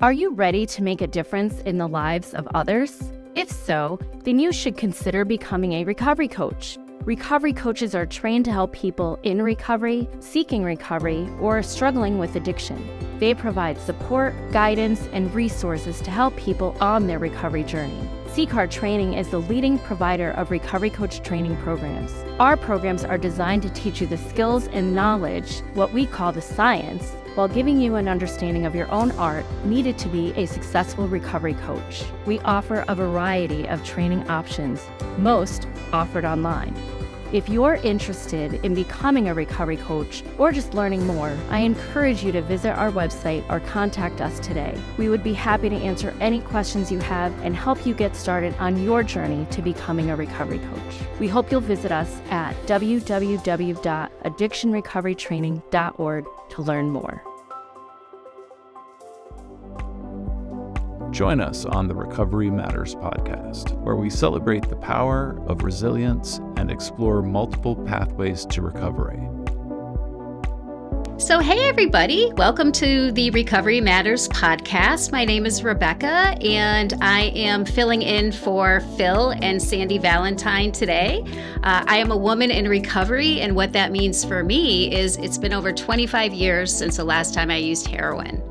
Are you ready to make a difference in the lives of others? If so, then you should consider becoming a recovery coach. Recovery coaches are trained to help people in recovery, seeking recovery, or struggling with addiction. They provide support, guidance, and resources to help people on their recovery journey. CCAR Training is the leading provider of recovery coach training programs. Our programs are designed to teach you the skills and knowledge, what we call the science, while giving you an understanding of your own art needed to be a successful recovery coach. We offer a variety of training options, most offered online. If you're interested in becoming a recovery coach or just learning more, I encourage you to visit our website or contact us today. We would be happy to answer any questions you have and help you get started on your journey to becoming a recovery coach. We hope you'll visit us at www.addictionrecoverytraining.org to learn more. Join us on the Recovery Matters podcast, where we celebrate the power of resilience and explore multiple pathways to recovery. So, hey, everybody. Welcome to the Recovery Matters podcast. My name is Rebecca, and I am filling in for Phil and Sandy Valentine today. I am a woman in recovery, and what that means for me is it's been over 25 years since the last time I used heroin.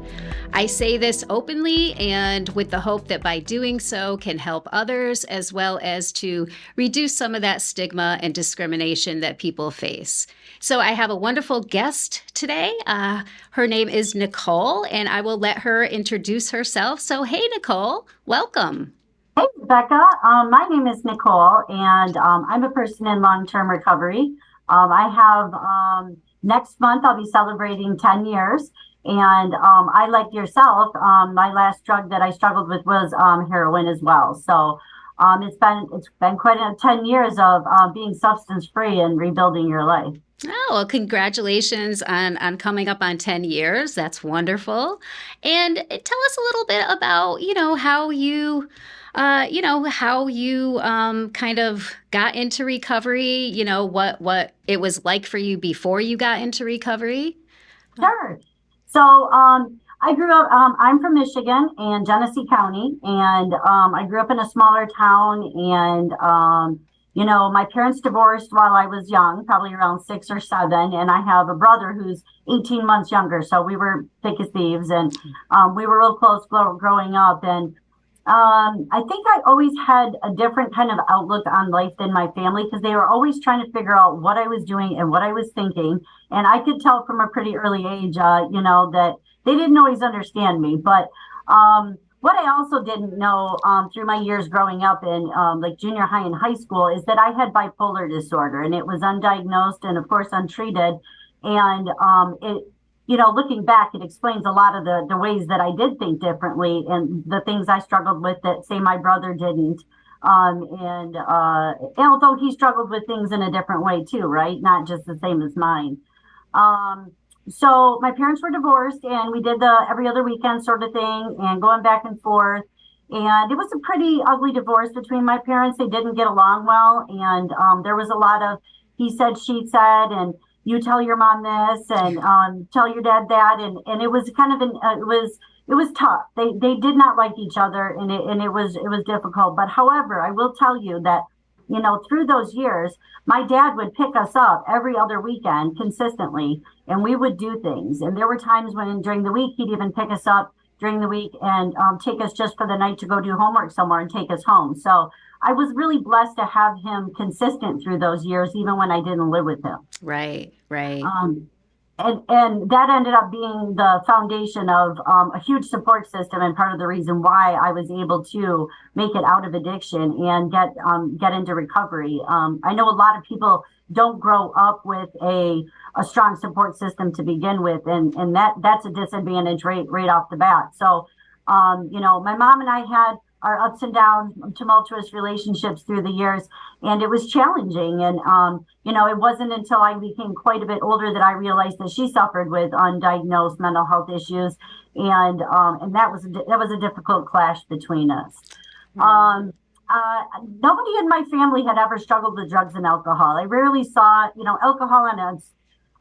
I say this openly and with the hope that by doing so can help others, as well as to reduce some of that stigma and discrimination that people face. So I have a wonderful guest today. Her name is Nicole, and I will let her introduce herself. So, hey, Nicole, welcome. Hey, Rebecca. My name is Nicole, and I'm a person in long-term recovery. I have next month, I'll be celebrating 10 years. And I, like yourself, my last drug that I struggled with was heroin as well. So it's been quite 10 years of being substance free and rebuilding your life. Oh, well, congratulations on coming up on 10 years. That's wonderful. And tell us a little bit about, how you kind of got into recovery, what it was like for you before you got into recovery. Sure. So I grew up, I'm from Michigan and Genesee County, and I grew up in a smaller town, and, my parents divorced while I was young, probably around 6 or 7, and I have a brother who's 18 months younger, so we were thick as thieves, and we were real close growing up, and I think I always had a different kind of outlook on life than my family, because they were always trying to figure out what I was doing and what I was thinking. And I could tell from a pretty early age, that they didn't always understand me. But what I also didn't know through my years growing up in like junior high and high school is that I had bipolar disorder, and it was undiagnosed and, of course, untreated. And looking back, it explains a lot of the ways that I did think differently and the things I struggled with that, say, my brother didn't. And although he struggled with things in a different way too, right? Not just the same as mine. So my parents were divorced, and we did the every other weekend sort of thing and going back and forth. And it was a pretty ugly divorce between my parents. They didn't get along well. And there was a lot of he said, she said, and you tell your mom this and tell your dad that. And it was kind of it was tough. They did not like each other, and it was difficult. But however, I will tell you that, through those years, my dad would pick us up every other weekend consistently, and we would do things. And there were times when during the week, he'd even pick us up during the week and take us just for the night to go do homework somewhere and take us home. So I was really blessed to have him consistent through those years, even when I didn't live with him. Right. And that ended up being the foundation of a huge support system, and part of the reason why I was able to make it out of addiction and get into recovery. I know a lot of people don't grow up with a strong support system to begin with, and that's a disadvantage right off the bat. So, my mom and I had our ups and downs, tumultuous relationships through the years, and it was challenging. And, it wasn't until I became quite a bit older that I realized that she suffered with undiagnosed mental health issues. And that was a difficult clash between us. Mm-hmm. Nobody in my family had ever struggled with drugs and alcohol. I rarely saw, alcohol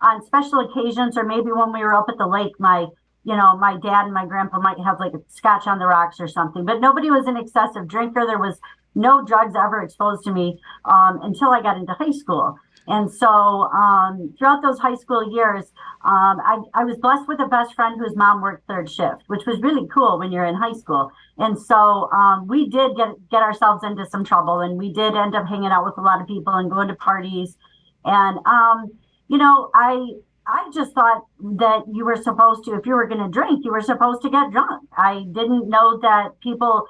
on special occasions, or maybe when we were up at the lake. My my dad and my grandpa might have like a scotch on the rocks or something, but nobody was an excessive drinker. There was no drugs ever exposed to me until I got into high school. And so throughout those high school years, I was blessed with a best friend whose mom worked third shift, which was really cool when you're in high school. And so we did get ourselves into some trouble, and we did end up hanging out with a lot of people and going to parties. And I just thought that you were supposed to, if you were going to drink, you were supposed to get drunk. I didn't know that people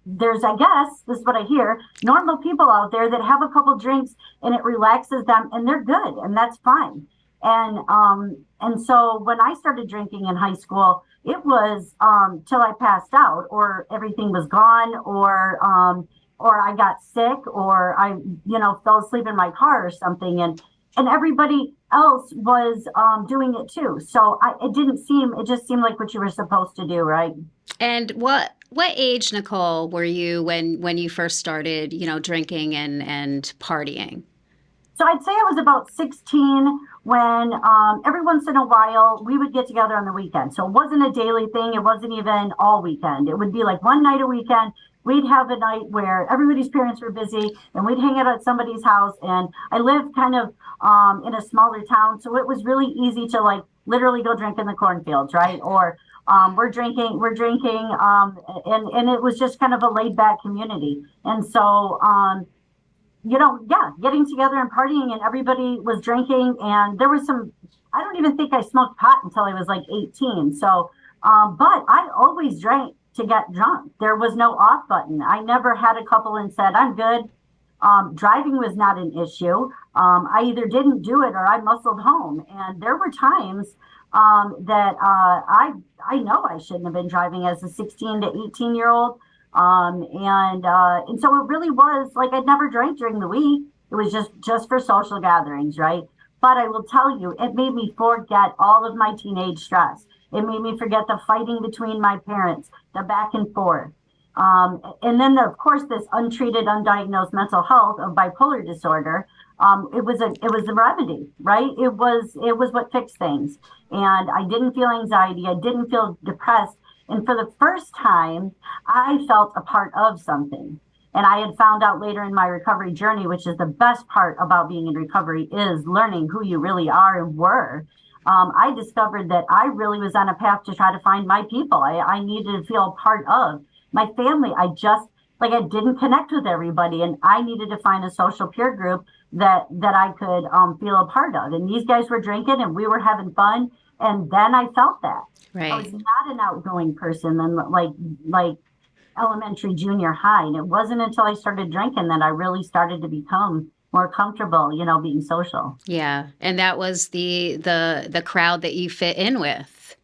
there's, I guess, this is what I hear, normal people out there that have a couple drinks and it relaxes them and they're good and that's fine. And so when I started drinking in high school, it was till I passed out or everything was gone or I got sick or I, fell asleep in my car or something. And everybody else was doing it too. So it just seemed like what you were supposed to do, right? And what age, Nicole, were you when you first started, drinking and partying? So I'd say I was about 16 when every once in a while we would get together on the weekend. So it wasn't a daily thing. It wasn't even all weekend. It would be like one night a weekend. We'd have a night where everybody's parents were busy and we'd hang out at somebody's house. And I lived kind of in a smaller town. So it was really easy to literally go drink in the cornfields, right? Or we're drinking, and it was just kind of a laid back community. And so, getting together and partying and everybody was drinking and there was I don't even think I smoked pot until I was like 18. So, but I always drank to get drunk. There was no off button. I never had a couple and said, I'm good. Driving was not an issue. I either didn't do it or I muscled home. And there were times that I know I shouldn't have been driving as a 16 to 18-year-old. And so it really was I'd never drank during the week. It was just for social gatherings, right? But I will tell you, it made me forget all of my teenage stress. It made me forget the fighting between my parents, the back and forth. And then, of course, this untreated, undiagnosed mental health of bipolar disorder. It was a remedy, right? It was what fixed things. And I didn't feel anxiety. I didn't feel depressed. And for the first time, I felt a part of something. And I had found out later in my recovery journey, which is the best part about being in recovery, is learning who you really are and were. I discovered that I really was on a path to try to find my people. I needed to feel a part of my family. I didn't connect with everybody, and I needed to find a social peer group that I could feel a part of. And these guys were drinking and we were having fun. And then I felt that. Right. I was not an outgoing person then like elementary, junior high. And it wasn't until I started drinking that I really started to become more comfortable, being social. Yeah. And that was the crowd that you fit in with.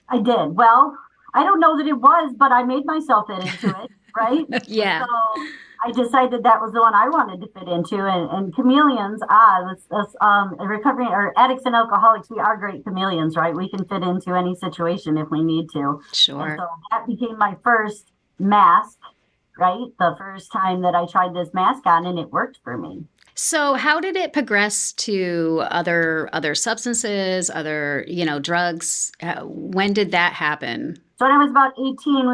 I did. Well, I don't know that it was, but I made myself fit into it, right? Yeah. So I decided that was the one I wanted to fit into. And chameleons, recovering or addicts and alcoholics, we are great chameleons, right? We can fit into any situation if we need to. Sure. And so that became my first mask, right? The first time that I tried this mask on, and it worked for me. So how did it progress to other substances, other, drugs? When did that happen? So when I was about 18,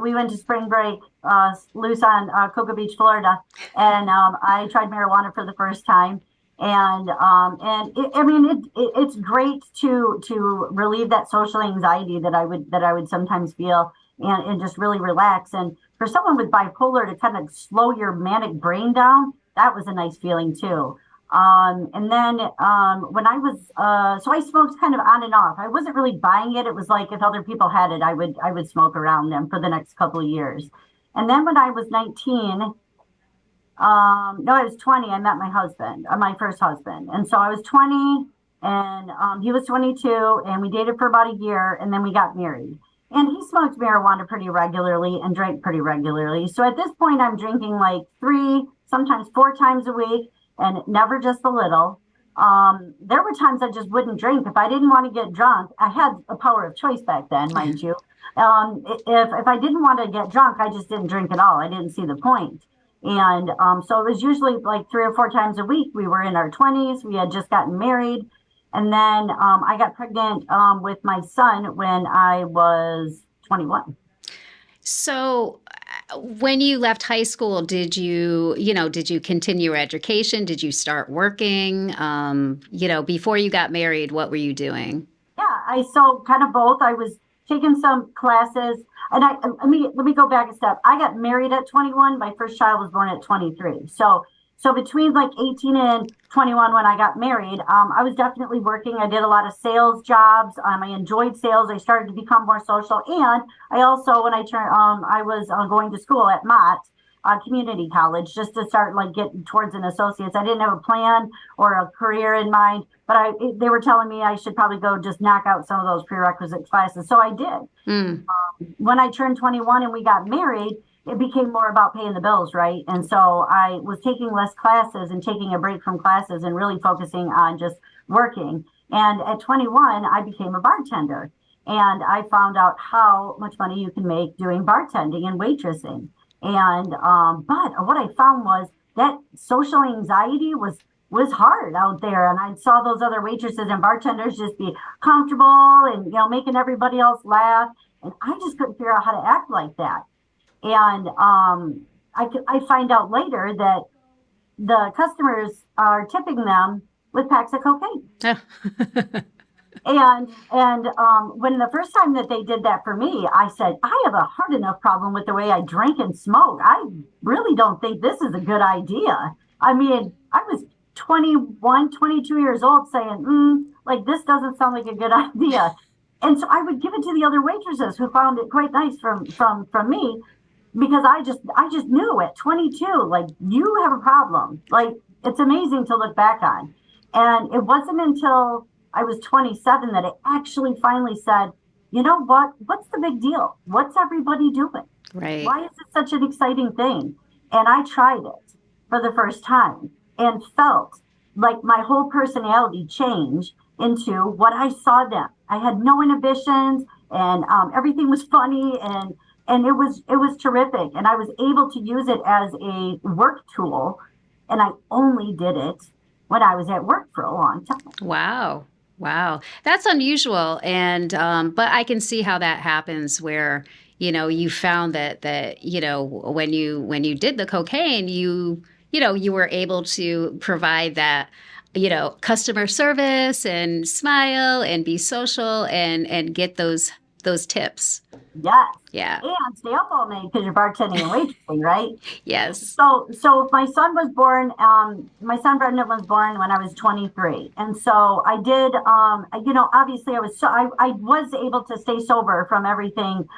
we went to spring break, loose on Cocoa Beach, Florida, and I tried marijuana for the first time. And it's great to relieve that social anxiety that I would sometimes feel and just really relax. And for someone with bipolar to kind of slow your manic brain down, that was a nice feeling too. And then when I was, so I smoked kind of on and off. I wasn't really buying it. It was like if other people had it, I would smoke around them for the next couple of years. And then when I was 19, no, I was 20, I met my husband, my first husband. And so I was 20 and he was 22 and we dated for about a year and then we got married. And he smoked marijuana pretty regularly and drank pretty regularly. So at this point, I'm drinking like 3, sometimes 4 times a week. And never just a little. There were times I just wouldn't drink. If I didn't want to get drunk, I had a power of choice back then, mind you. If I didn't want to get drunk, I just didn't drink at all. I didn't see the point. And so it was usually like 3 or 4 times a week. We were in our 20s. We had just gotten married. And then I got pregnant with my son when I was 21. So when you left high school, did you continue your education? Did you start working? Before you got married, what were you doing? Yeah, I so kind of both. I was taking some classes, and let me go back a step. I got married at 21. My first child was born at 23. So between like 18 and 21 when I got married, I was definitely working. I did a lot of sales jobs. I enjoyed sales. I started to become more social, and I also when I turned I was going to school at Mott. Community college just to start like getting towards an associate's. I didn't have a plan or a career in mind, but they were telling me I should probably go just knock out some of those prerequisite classes. So I did. Mm. When I turned 21 and we got married, it became more about paying the bills, right? And so I was taking less classes and taking a break from classes and really focusing on just working. And at 21, I became a bartender. And I found out how much money you can make doing bartending and waitressing. And but what I found was that social anxiety was hard out there. And I saw those other waitresses and bartenders just be comfortable and making everybody else laugh. And I just couldn't figure out how to act like that. And I find out later that the customers are tipping them with packs of cocaine. And when the first time that they did that for me, I said, I have a hard enough problem with the way I drink and smoke. I really don't think this is a good idea. I mean, I was 21, 22 years old saying, like, this doesn't sound like a good idea. And so I would give it to the other waitresses who found it quite nice from me, because I just knew at 22, like, you have a problem. Like, it's amazing to look back on. And it wasn't until I was 27 that I actually finally said, you know what? What's the big deal? What's everybody doing? Right. Why is it such an exciting thing? And I tried it for the first time and felt like my whole personality changed into what I saw them. I had no inhibitions, and everything was funny, and it was terrific. And I was able to use it as a work tool, and I only did it when I was at work for a long time. Wow. Wow. That's unusual. And, but I can see how that happens where, you found that, when you did the cocaine, you were able to provide that, customer service and smile and be social and get those tips. Yes. Yeah. And stay up all night because you're bartending and waitressing, right? Yes. So my son was born, my son Brendan was born when I was 23. And so I did, obviously I was able to stay sober from everything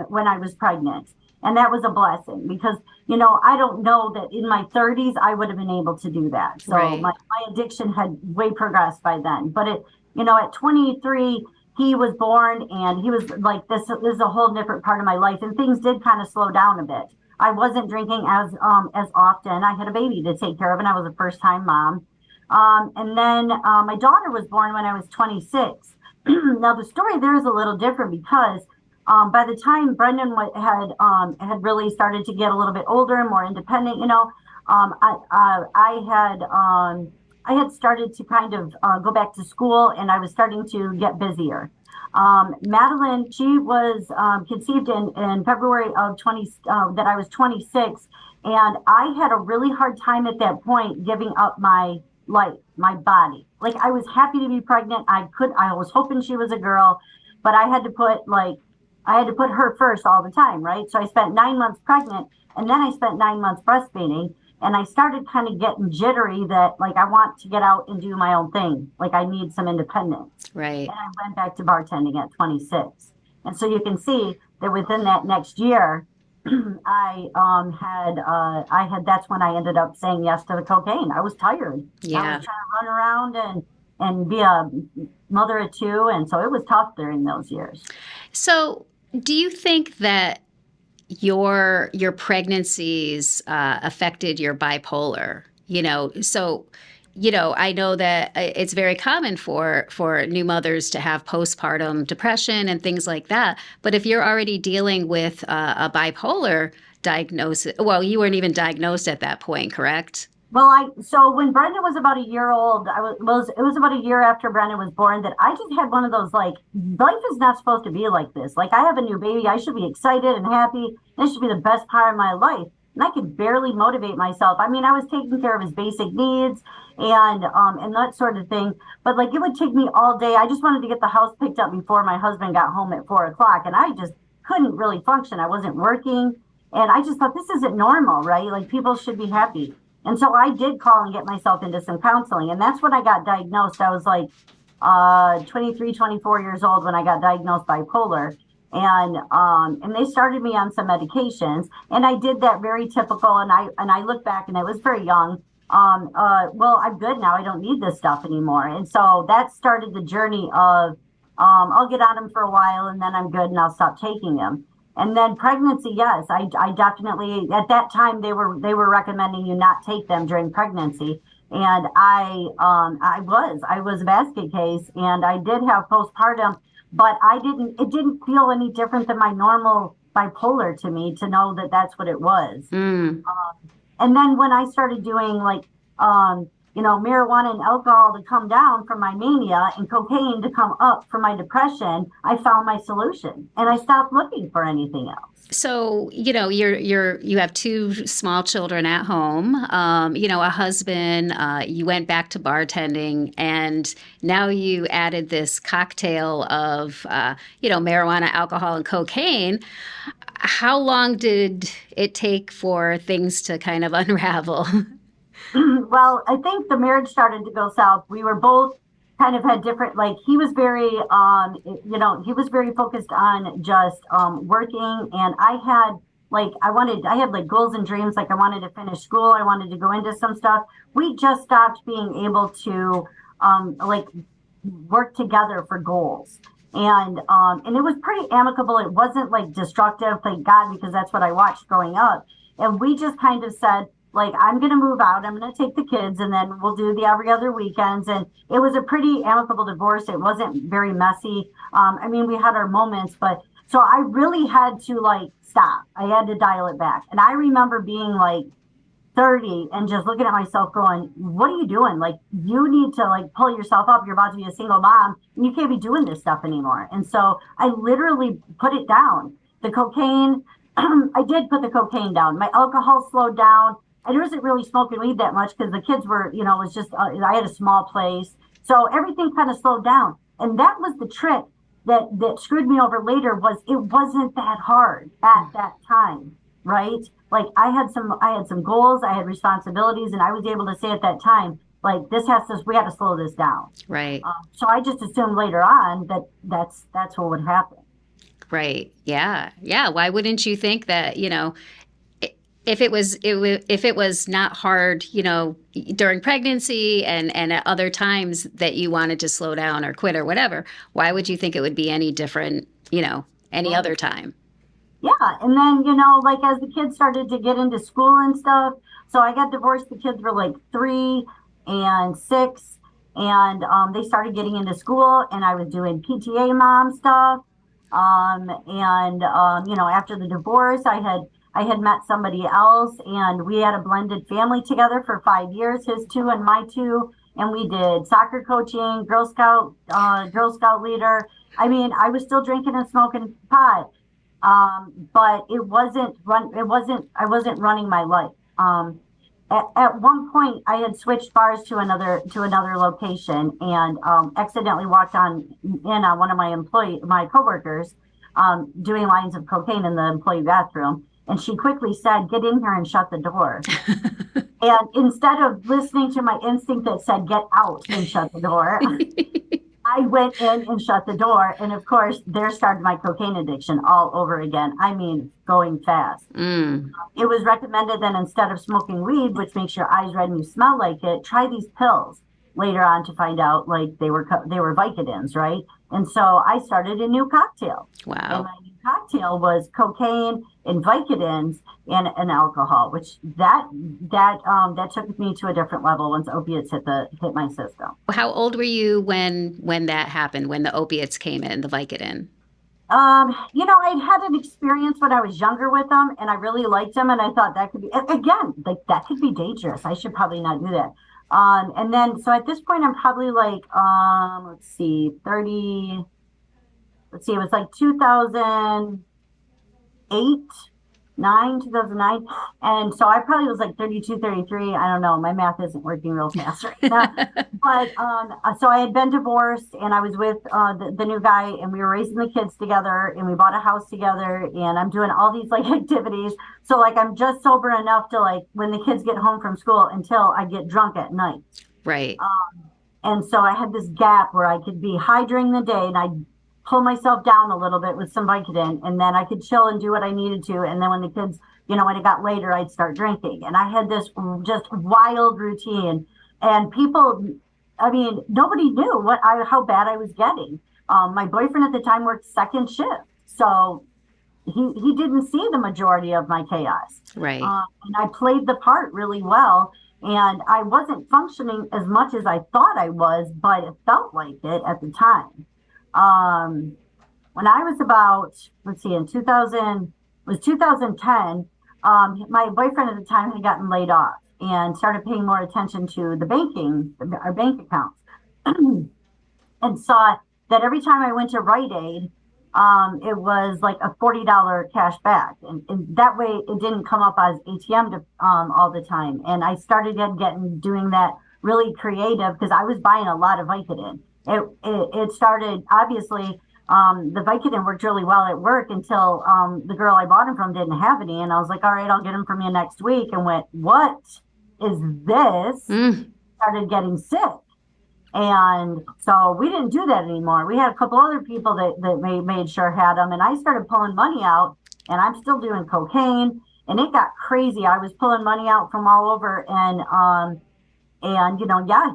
when I was pregnant. And that was a blessing because, I don't know that in my 30s, I would have been able to do that. So Right. my addiction had way progressed by then. But at 23, he was born and he was like, this is a whole different part of my life. And things did kind of slow down a bit. I wasn't drinking as often. I had a baby to take care of, and I was a first time mom. And then my daughter was born when I was 26. Now the story there is a little different because by the time Brendan had really started to get a little bit older and more independent, I had started to kind of go back to school, and I was starting to get busier. Madeline, she was conceived in February of that I was 26, and I had a really hard time at that point giving up my life, my body. Like, I was happy to be pregnant. I was hoping she was a girl, but I had to put her first all the time, right? So I spent 9 months pregnant, and then I spent 9 months breastfeeding. And I started kind of getting jittery that, like, I want to get out and do my own thing. Like, I need some independence. Right. And I went back to bartending at 26. And so you can see that within that next year, that's when I ended up saying yes to the cocaine. I was tired. Yeah. I was trying to run around and be a mother of two. And so it was tough during those years. So do you think that your pregnancies affected your bipolar? I know that it's very common for new mothers to have postpartum depression and things like that. But if you're already dealing with a bipolar diagnosis, well, you weren't even diagnosed at that point, correct? So when Brendan was about a year old, it was about a year after Brendan was born that I just had one of those, like, life is not supposed to be like this. Like, I have a new baby. I should be excited and happy. This should be the best part of my life. And I could barely motivate myself. I mean, I was taking care of his basic needs and that sort of thing. But like, it would take me all day. I just wanted to get the house picked up before my husband got home at 4 o'clock. And I just couldn't really function. I wasn't working. And I just thought, this isn't normal, right? Like, people should be happy. And so I did call and get myself into some counseling. And that's when I got diagnosed. I was like 23, 24 years old when I got diagnosed bipolar. And they started me on some medications. And I did that very typical. And I look back, and I was very young. Well, I'm good now. I don't need this stuff anymore. And so that started the journey of I'll get on them for a while, and then I'm good, and I'll stop taking them. And then pregnancy, yes, I definitely, at that time they were recommending you not take them during pregnancy. And I was a basket case, and I did have postpartum, but it didn't feel any different than my normal bipolar to me, to know that that's what it was. And then when I started doing, like, marijuana and alcohol to come down from my mania, and cocaine to come up from my depression, I found my solution, and I stopped looking for anything else. So, you have two small children at home, a husband, you went back to bartending, and now you added this cocktail of, marijuana, alcohol, and cocaine. How long did it take for things to kind of unravel? Well, I think the marriage started to go south. We were both kind of had different, like, he was very, he was very focused on just working. And I had like goals and dreams. Like, I wanted to finish school. I wanted to go into some stuff. We just stopped being able to work together for goals. And it was pretty amicable. It wasn't like destructive, thank God, because that's what I watched growing up. And we just kind of said, like, I'm going to move out. I'm going to take the kids, and then we'll do the every other weekends. And it was a pretty amicable divorce. It wasn't very messy. I mean, we had our moments, but so I really had to, like, stop. I had to dial it back. And I remember being like 30 and just looking at myself going, what are you doing? Like, you need to, like, pull yourself up. You're about to be a single mom, and you can't be doing this stuff anymore. And so I literally put it down. The cocaine, I did put the cocaine down. My alcohol slowed down. I wasn't really smoking weed that much because the kids were, it was just, I had a small place. So everything kind of slowed down. And that was the trick that screwed me over later, was it wasn't that hard at that time, right? Like, I had some goals, I had responsibilities, and I was able to say at that time, like, we have to slow this down. Right. So I just assumed later on that that's what would happen. Right. Yeah. Yeah. Why wouldn't you think that, if it was not hard, during pregnancy and at other times that you wanted to slow down or quit or whatever, why would you think it would be any different, any other time? Yeah. And then, like, as the kids started to get into school and stuff, so I got divorced. The kids were like 3 and 6, and they started getting into school, and I was doing PTA mom stuff. After the divorce, I had met somebody else, and we had a blended family together for 5 years, his 2 and my 2. And we did soccer coaching, Girl Scout leader. I mean, I was still drinking and smoking pot. But I wasn't running my life. At one point I had switched bars to another location, and accidentally walked in on one of my coworkers, doing lines of cocaine in the employee bathroom. And she quickly said, "Get in here and shut the door." And instead of listening to my instinct that said, "Get out and shut the door," I went in and shut the door. And of course, there started my cocaine addiction all over again. I mean, going fast. It was recommended that instead of smoking weed, which makes your eyes red and you smell like it, try these pills. Later on to find out, like, they were Vicodins, right? And so I started a new cocktail. Wow. And my new cocktail was cocaine and Vicodins and alcohol, which that took me to a different level once opiates hit my system. How old were you when that happened, when the opiates came in, the Vicodin? I'd had an experience when I was younger with them, and I really liked them, and I thought that could be, again, like that could be dangerous. I should probably not do that. And then, so at this point, I'm probably like, let's see, 30, let's see, it was like 2008, 2009. And so I probably was like 32, 33. I don't know. My math isn't working real fast right now. But so I had been divorced, and I was with the new guy, and we were raising the kids together, and we bought a house together, and I'm doing all these like activities. So like I'm just sober enough to like when the kids get home from school until I get drunk at night. Right. And so I had this gap where I could be high during the day, and I'd pull myself down a little bit with some Vicodin, and then I could chill and do what I needed to. And then when the kids, when it got later, I'd start drinking. And I had this just wild routine. And people, I mean, nobody knew how bad I was getting. My boyfriend at the time worked second shift, so he didn't see the majority of my chaos. Right. And I played the part really well. And I wasn't functioning as much as I thought I was, but it felt like it at the time. When I was about, let's see, in 2010, my boyfriend at the time had gotten laid off and started paying more attention to our bank accounts, and saw that every time I went to Rite Aid, it was like a $40 cash back. And that way it didn't come up as ATM all the time. And I started doing that really creative because I was buying a lot of Vicodin. It started, obviously, the Vicodin worked really well at work until the girl I bought them from didn't have any. And I was like, all right, I'll get them from you next week. And went, what is this? Started getting sick. And so we didn't do that anymore. We had a couple other people that made sure had them. And I started pulling money out, and I'm still doing cocaine. And it got crazy. I was pulling money out from all over. And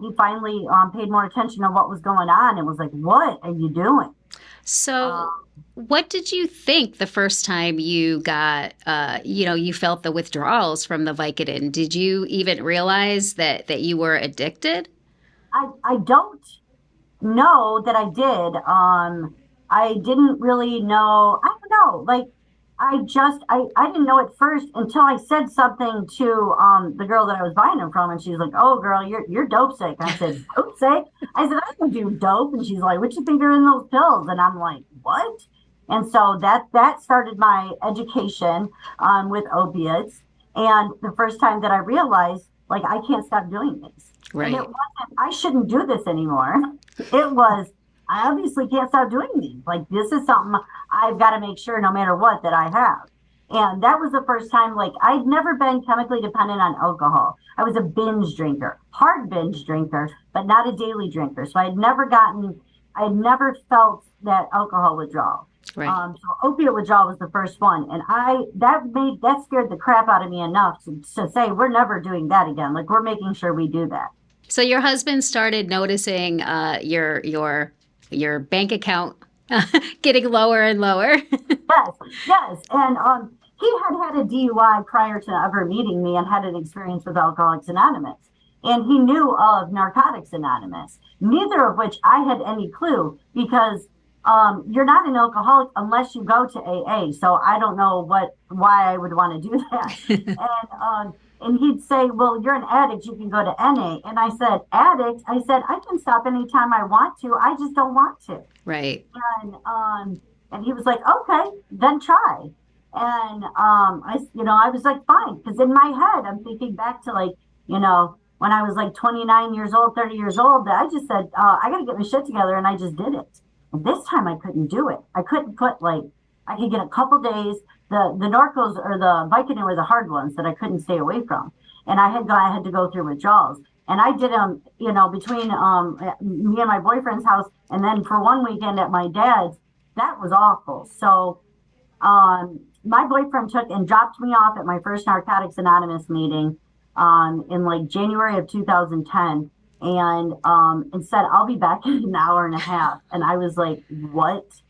he finally paid more attention to what was going on and was like, what are you doing? So what did you think the first time you got, you felt the withdrawals from the Vicodin? Did you even realize that you were addicted? I don't know that I did. I didn't really know. I don't know. Like, I didn't know at first until I said something to the girl that I was buying them from, and she's like, "Oh, girl, you're dope sick." I said, "Dope sick?" I said, "I don't do dope," and she's like, "What you think are in those pills?" And I'm like, "What?" And so that started my education with opiates, and the first time that I realized, like, I can't stop doing this. Right. And it wasn't, I shouldn't do this anymore. It was, I obviously can't stop doing these. Like, this is something I've got to make sure no matter what that I have. And that was the first time, like, I'd never been chemically dependent on alcohol. I was a binge drinker, hard binge drinker, but not a daily drinker. So I'd never felt that alcohol withdrawal. Right. So opiate withdrawal was the first one. And that scared the crap out of me enough to say, we're never doing that again. Like, we're making sure we do that. So your husband started noticing your bank account getting lower and lower. Yes. And he had a DUI prior to ever meeting me and had an experience with Alcoholics Anonymous. And he knew of Narcotics Anonymous, neither of which I had any clue, because you're not an alcoholic unless you go to AA. So I don't know why I would want to do that. And he'd say, well, you're an addict, you can go to NA. And I said, addict? I said, I can stop anytime I want to. I just don't want to. Right. And he was like, okay, then try. And I was like, fine. Because in my head, I'm thinking back to when I was like 29 years old, 30 years old, that I just said, I got to get my shit together. And I just did it. And this time I couldn't do it. I couldn't I could get a couple days. The Norcos or the Vicodin were the hard ones that I couldn't stay away from. And I had to go through withdrawals. And I did them, between me and my boyfriend's house. And then for one weekend at my dad's, that was awful. So my boyfriend took and dropped me off at my first Narcotics Anonymous meeting in like January of 2010. And said, I'll be back in an hour and a half. And I was like, what?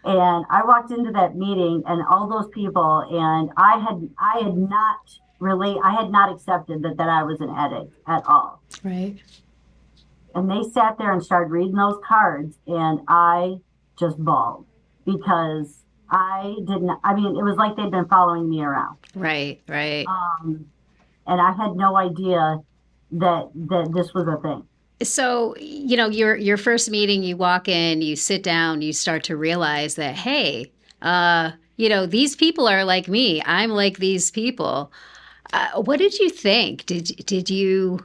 And I walked into that meeting and all those people, and I had not accepted that I was an addict at all. Right. And they sat there and started reading those cards, and I just bawled. because I didn't, I mean, it was like they'd been following me around. Right, right. And I had no idea that this was a thing. So, your first meeting, you walk in, you sit down, you start to realize that, hey, these people are like me. I'm like these people. What did you think? Did you,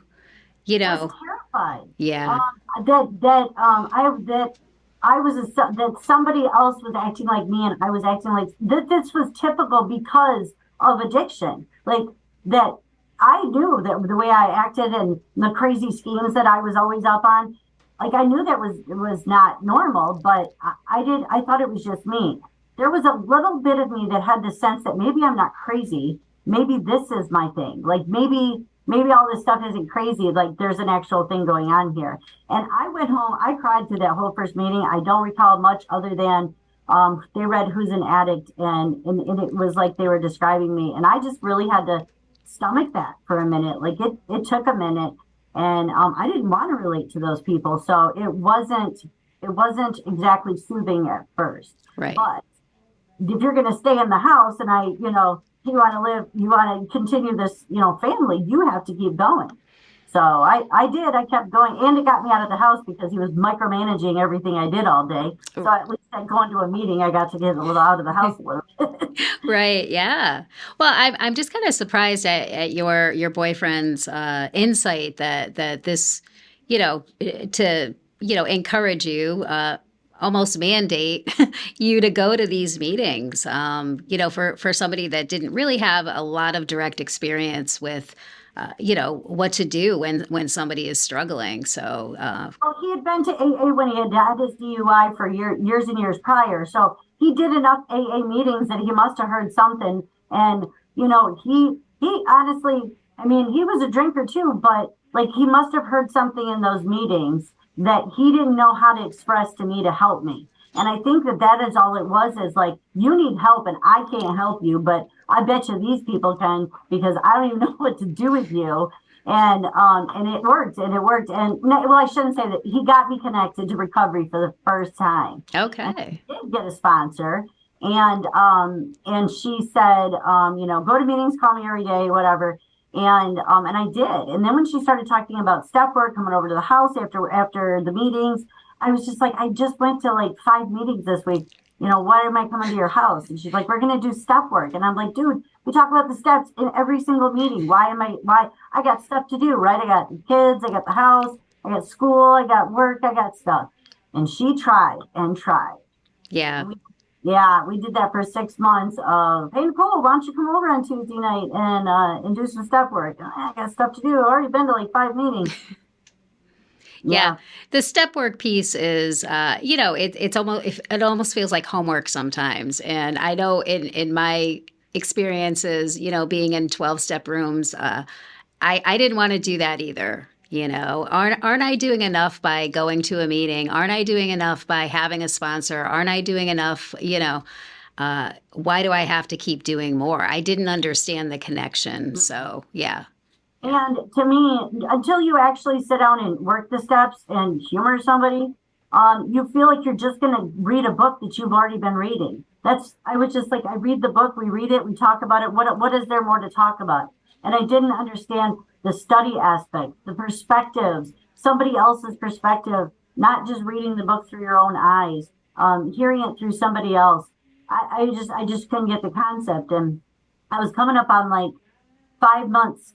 I was terrified. yeah. That I was that somebody else was acting like me, and I was acting like that. This was typical because of addiction. Like that, I knew that the way I acted and the crazy schemes that I was always up on. Like I knew that was not normal, but I thought it was just me. There was a little bit of me that had the sense that maybe I'm not crazy. Maybe this is my thing. Like maybe all this stuff isn't crazy. Like there's an actual thing going on here. And I went home. I cried through that whole first meeting. I don't recall much other than they read Who's an Addict, and it was like they were describing me. And I just really had to stomach that for a minute. Like it took a minute, and I didn't want to relate to those people, so it wasn't exactly soothing at first. Right. But if you're going to stay in the house, and you want to live, you want to continue this, family, you have to keep going. So I did. I kept going, and it got me out of the house because he was micromanaging everything I did all day. So at least going to a meeting, I got to get a little out of the house a little bit. Right. Yeah. Well, I'm just kind of surprised at your boyfriend's insight that this, to encourage you, almost mandate you to go to these meetings. For somebody that didn't really have a lot of direct experience with, what to do when somebody is struggling. So, well, he had been to AA when he had his DUI for years and years prior. So he did enough AA meetings that he must have heard something. And, he honestly, I mean, he was a drinker too, but like he must have heard something in those meetings that he didn't know how to express to me to help me. And I think that is all it was, is like, you need help and I can't help you, but I bet you these people can, because I don't even know what to do with you. And it worked, and it worked. And well, I shouldn't say that. He got me connected to recovery for the first time. okay. I did get a sponsor, and she said, go to meetings, call me every day, whatever. And I did. And then when she started talking about step work, coming over to the house after the meetings, I was just like, I just went to like 5 meetings this week. Why am I coming to your house? And she's like, we're going to do step work. And I'm like, dude, we talk about the steps in every single meeting. Why I got stuff to do, right? I got kids, I got the house, I got school, I got work, I got stuff. And she tried and tried. Yeah. We did that for 6 months of, hey, Nicole, why don't you come over on Tuesday night and do some step work? I got stuff to do. I've already been to like 5 meetings. Yeah. The step work piece is, it almost feels like homework sometimes. And I know in my experiences, being in 12-step rooms, I didn't want to do that either. Aren't I doing enough by going to a meeting? Aren't I doing enough by having a sponsor? Aren't I doing enough? Why do I have to keep doing more? I didn't understand the connection. So, yeah. And to me, until you actually sit down and work the steps and humor somebody, you feel like you're just going to read a book that you've already been reading. I was just like, I read the book, we read it, we talk about it. What is there more to talk about? And I didn't understand the study aspect, the perspectives, somebody else's perspective, not just reading the book through your own eyes, hearing it through somebody else. I just couldn't get the concept. And I was coming up on like 5 months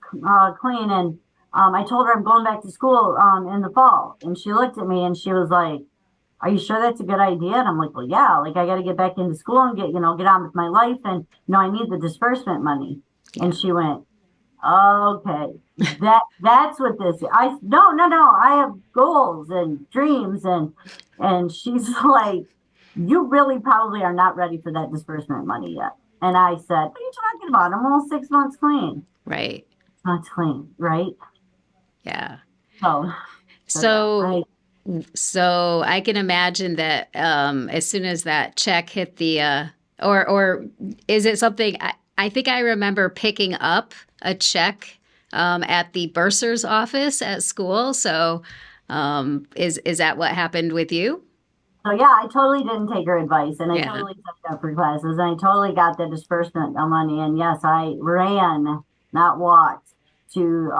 clean, and I told her I'm going back to school in the fall, and she looked at me and she was like, are you sure that's a good idea? And I'm like, well, yeah, like I got to get back into school and get on with my life, and I need the disbursement money. And she went, okay, that's what this is. No, I have goals and dreams, and she's like, you really probably are not ready for that disbursement money yet. And I said, what are you talking about? I'm almost 6 months clean. Right. Months clean, right? Yeah. So I can imagine that as soon as that check hit the, or is it something, I think I remember picking up a check at the bursar's office at school. So is that what happened with you? So yeah, I totally didn't take her advice, and I Yeah. totally took up for classes, and I totally got the disbursement of money. And yes, I ran, not walked, to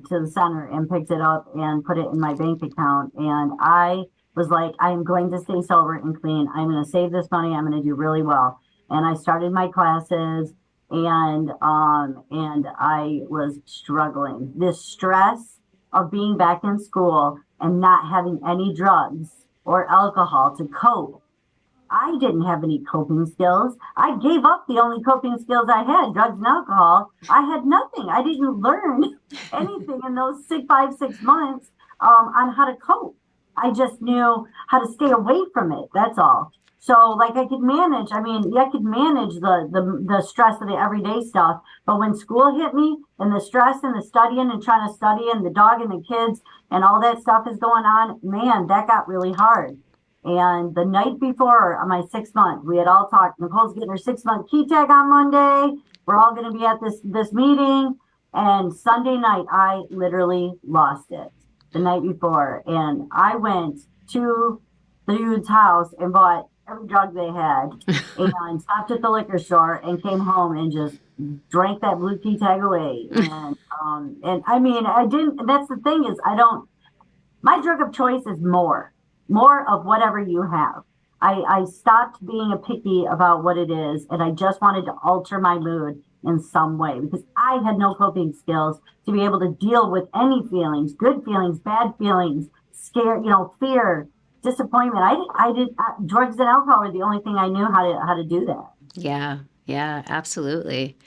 the center and picked it up and put it in my bank account. And I was like, I am going to stay sober and clean. I'm going to save this money. I'm going to do really well. And I started my classes, and I was struggling. This stress of being back in school and not having any drugs or alcohol to cope. I didn't have any coping skills. I gave up the only coping skills I had, drugs and alcohol. I had nothing. I didn't learn anything in those 6 months on how to cope. I just knew how to stay away from it. That's all. So like I could manage. I mean, I could manage the stress of the everyday stuff. But when school hit me and the stress and the studying and trying to study and the dog and the kids and all that stuff is going on, man, that got really hard. And the night before my 6 month, we had all talked. Nicole's getting her 6 month key tag on Monday. We're all going to be at this meeting. And Sunday night, I literally lost it the night before. And I went to the dude's house and bought every drug they had and stopped at the liquor store and came home and just drank that blue key tag away. And I mean, I didn't, that's the thing is my drug of choice is more of whatever you have. I stopped being a picky about what it is, and I just wanted to alter my mood in some way because I had no coping skills to be able to deal with any feelings, good feelings, bad feelings, scare, fear, disappointment. Drugs and alcohol were the only thing I knew how to do that. Yeah. Yeah, absolutely.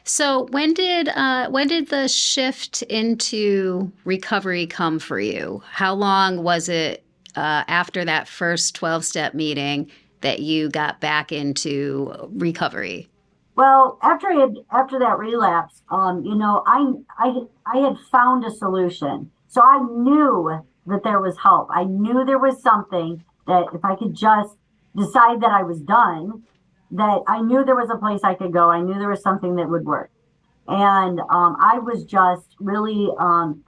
So when did the shift into recovery come for you? How long was it after that first 12-step meeting that you got back into recovery? Well, after that relapse, I had found a solution. So I knew that there was help. I knew there was something that if I could just decide that I was done, that I knew there was a place I could go. I knew there was something that would work. And I was just really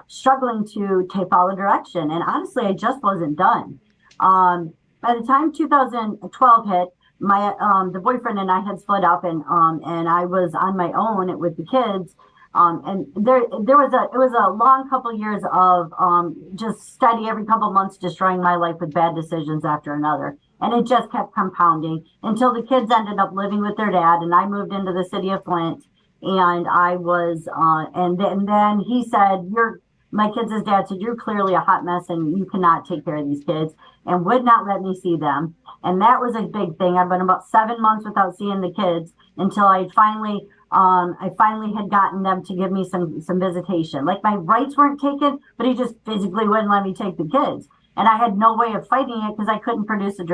struggling to follow direction. And honestly, I just wasn't done. By the time 2012 hit, my the boyfriend and I had split up, and I was on my own with the kids. And it was a long couple years of just steady every couple months destroying my life with bad decisions after another. And it just kept compounding until the kids ended up living with their dad, and I moved into the city of Flint. And I was, and then he said, my kids' dad said, you're clearly a hot mess and you cannot take care of these kids, and would not let me see them. And that was a big thing. I've been about 7 months without seeing the kids until I finally had gotten them to give me some visitation. Like my rights weren't taken, but he just physically wouldn't let me take the kids. And I had no way of fighting it because I couldn't produce a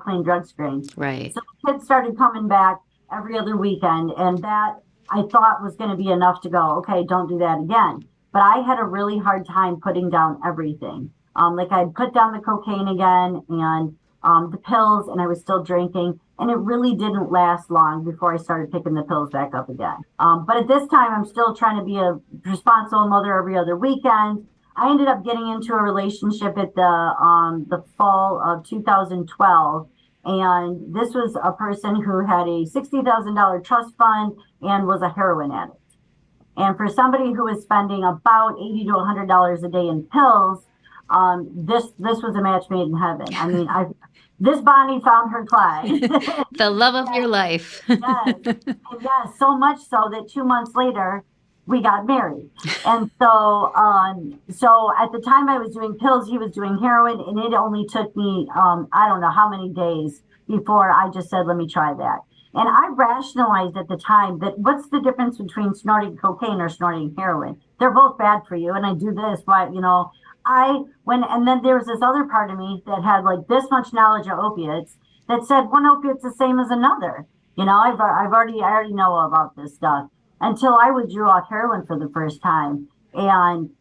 clean drug screen. Right. So the kids started coming back every other weekend, and that I thought was going to be enough to go, okay, don't do that again. But I had a really hard time putting down everything. Like I'd put down the cocaine again and the pills, and I was still drinking. And it really didn't last long before I started picking the pills back up again. But at this time, I'm still trying to be a responsible mother every other weekend. I ended up getting into a relationship at the fall of 2012. And this was a person who had a $60,000 trust fund and was a heroin addict. And for somebody who was spending about $80 to $100 a day in pills, this was a match made in heaven. I mean, this Bonnie found her Clyde. The love of your life. Yes, so much so that 2 months later, we got married. And so at the time I was doing pills, he was doing heroin, and it only took me, I don't know how many days before I just said, let me try that. And I rationalized at the time that what's the difference between snorting cocaine or snorting heroin? They're both bad for you. And I do this, but and then there was this other part of me that had like this much knowledge of opiates that said one opiate's the same as another. I already know about this stuff until I withdrew off heroin for the first time. And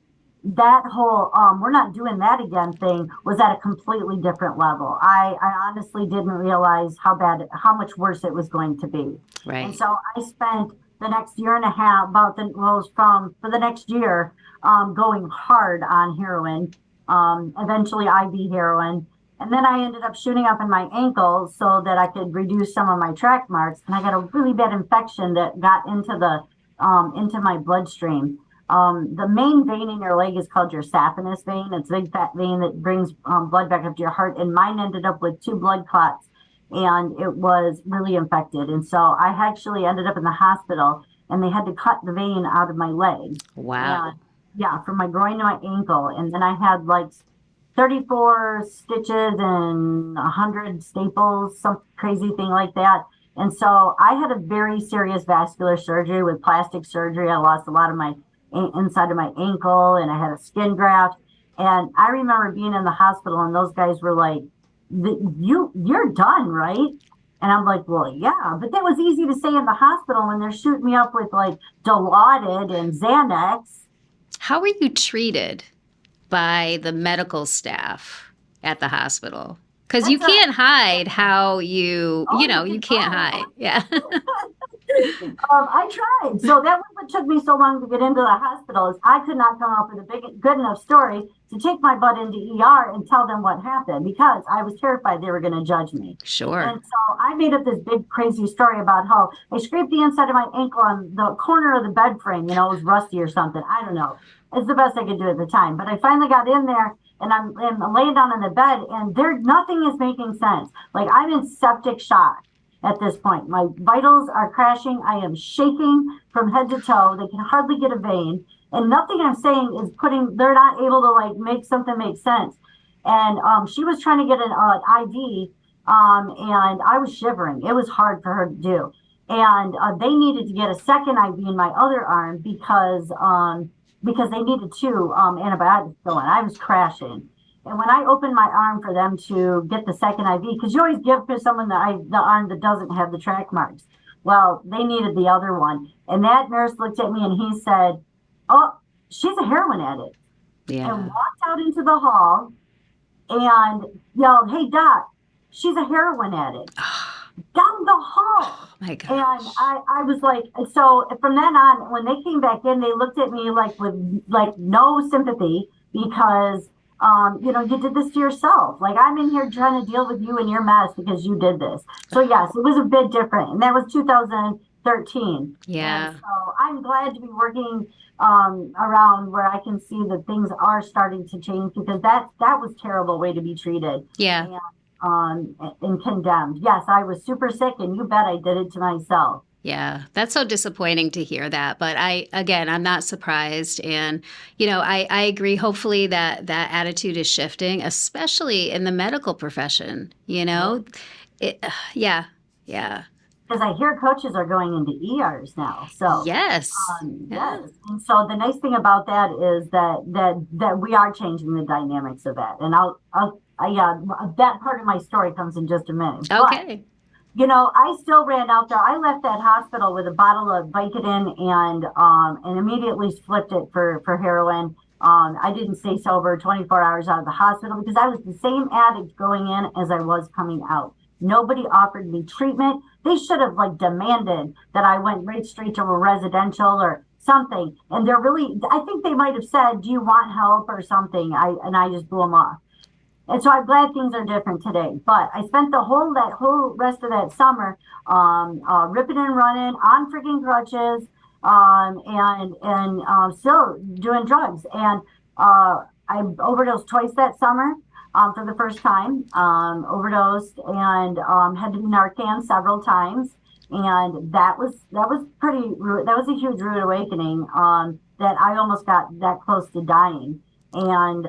that whole we're not doing that again thing was at a completely different level. I honestly didn't realize how much worse it was going to be. Right. And so I spent the next year and a half, for the next year, going hard on heroin, eventually IV heroin. And then I ended up shooting up in my ankle so that I could reduce some of my track marks. And I got a really bad infection that got into my bloodstream. The main vein in your leg is called your saphenous vein. It's a big fat vein that brings blood back up to your heart. And mine ended up with 2 blood clots, and it was really infected. And so I actually ended up in the hospital, and they had to cut the vein out of my leg. Wow. And, yeah, from my groin to my ankle. And then I had like 34 stitches and 100 staples, some crazy thing like that. And so I had a very serious vascular surgery with plastic surgery. I lost a lot of my inside of my ankle, and I had a skin graft. And I remember being in the hospital, and those guys were like, you're done, right? And I'm like, well, yeah, but that was easy to say in the hospital when they're shooting me up with like Dilaudid and Xanax. How were you treated by the medical staff at the hospital? Because you can't hide how you can't hide. Yeah. I tried. So that was what took me so long to get into the hospital, is I could not come up with a good enough story to take my butt into ER and tell them what happened, because I was terrified they were going to judge me. Sure. And so I made up this big crazy story about how I scraped the inside of my ankle on the corner of the bed frame. It was rusty or something. I don't know. It's the best I could do at the time. But I finally got in there, and I'm laying down in the bed, and nothing is making sense. Like, I'm in septic shock at this point. My vitals are crashing. I am shaking from head to toe. They can hardly get a vein. And nothing I'm saying is they're not able to like make something make sense. And she was trying to get an IV, and I was shivering. It was hard for her to do. And they needed to get a second IV in my other arm because they needed 2 antibiotics going. I was crashing. And when I opened my arm for them to get the second IV, because you always give for someone the arm that doesn't have the track marks. Well, they needed the other one. And that nurse looked at me and he said, "Oh, she's a heroin addict." Yeah. And walked out into the hall and yelled, "Hey, doc, she's a heroin addict." Down the hall. Oh my gosh. And I was like, so from then on, when they came back in, they looked at me like with like no sympathy, because you did this to yourself. Like, I'm in here trying to deal with you and your mess because you did this. So yes, it was a bit different. And that was 2013. Yeah. And so I'm glad to be working around where I can see that things are starting to change, because that was a terrible way to be treated. Yeah. And condemned. Yes, I was super sick, and you bet I did it to myself. Yeah, that's so disappointing to hear that. But I'm not surprised. And, I agree. Hopefully that attitude is shifting, especially in the medical profession, Yeah. Because I hear coaches are going into ERs now. So yes. Yes. And so the nice thing about that is that we are changing the dynamics of that. And that part of my story comes in just a minute. Okay. But, I still ran out there. I left that hospital with a bottle of Vicodin and immediately flipped it for heroin. I didn't stay sober 24 hours out of the hospital because I was the same addict going in as I was coming out. Nobody offered me treatment. They should have demanded that I went right straight to a residential or something. And I think they might have said, "Do you want help?" or something. I just blew them off. And so I'm glad things are different today. But I spent that whole rest of that summer ripping and running on freaking crutches and still doing drugs. And I overdosed twice that summer for the first time. Overdosed and had to do Narcan several times. And that was a huge rude awakening that I almost got that close to dying. And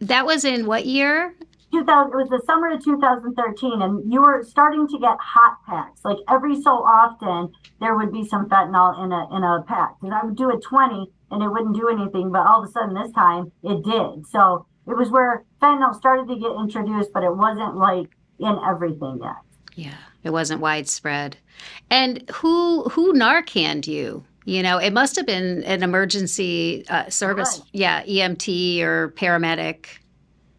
that was in what year? 2000. It was the summer of 2013, and you were starting to get hot packs. Like every so often, there would be some fentanyl in a pack. And I would do a 20, and it wouldn't do anything. But all of a sudden, this time, it did. So it was where fentanyl started to get introduced, but it wasn't in everything yet. Yeah, it wasn't widespread. And who Narcaned you? It must have been an emergency service. Right. Yeah, EMT or paramedic.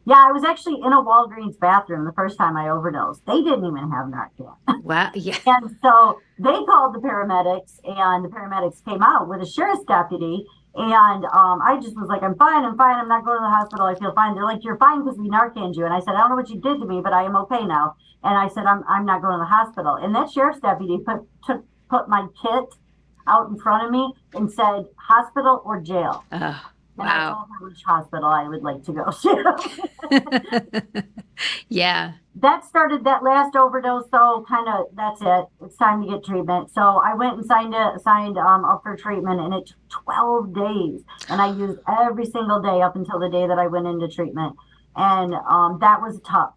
Yeah, I was actually in a Walgreens bathroom the first time I overdosed. They didn't even have Narcan. Wow. Yeah. And so they called the paramedics, and the paramedics came out with a sheriff's deputy, And I just was like, I'm fine, I'm not going to the hospital, I feel fine. They're like, you're fine because we Narcaned you. And I said, I don't know what you did to me, but I am okay now. And I said, I'm not going to the hospital. And that sheriff's deputy put my kit out in front of me and said, hospital or jail. Oh, And I wow. told her which hospital I would like to go to. Yeah. That started that last overdose, though. Kind of, that's it. It's time to get treatment. So I went and signed up for treatment, and it took 12 days. And I used every single day up until the day that I went into treatment, and that was tough.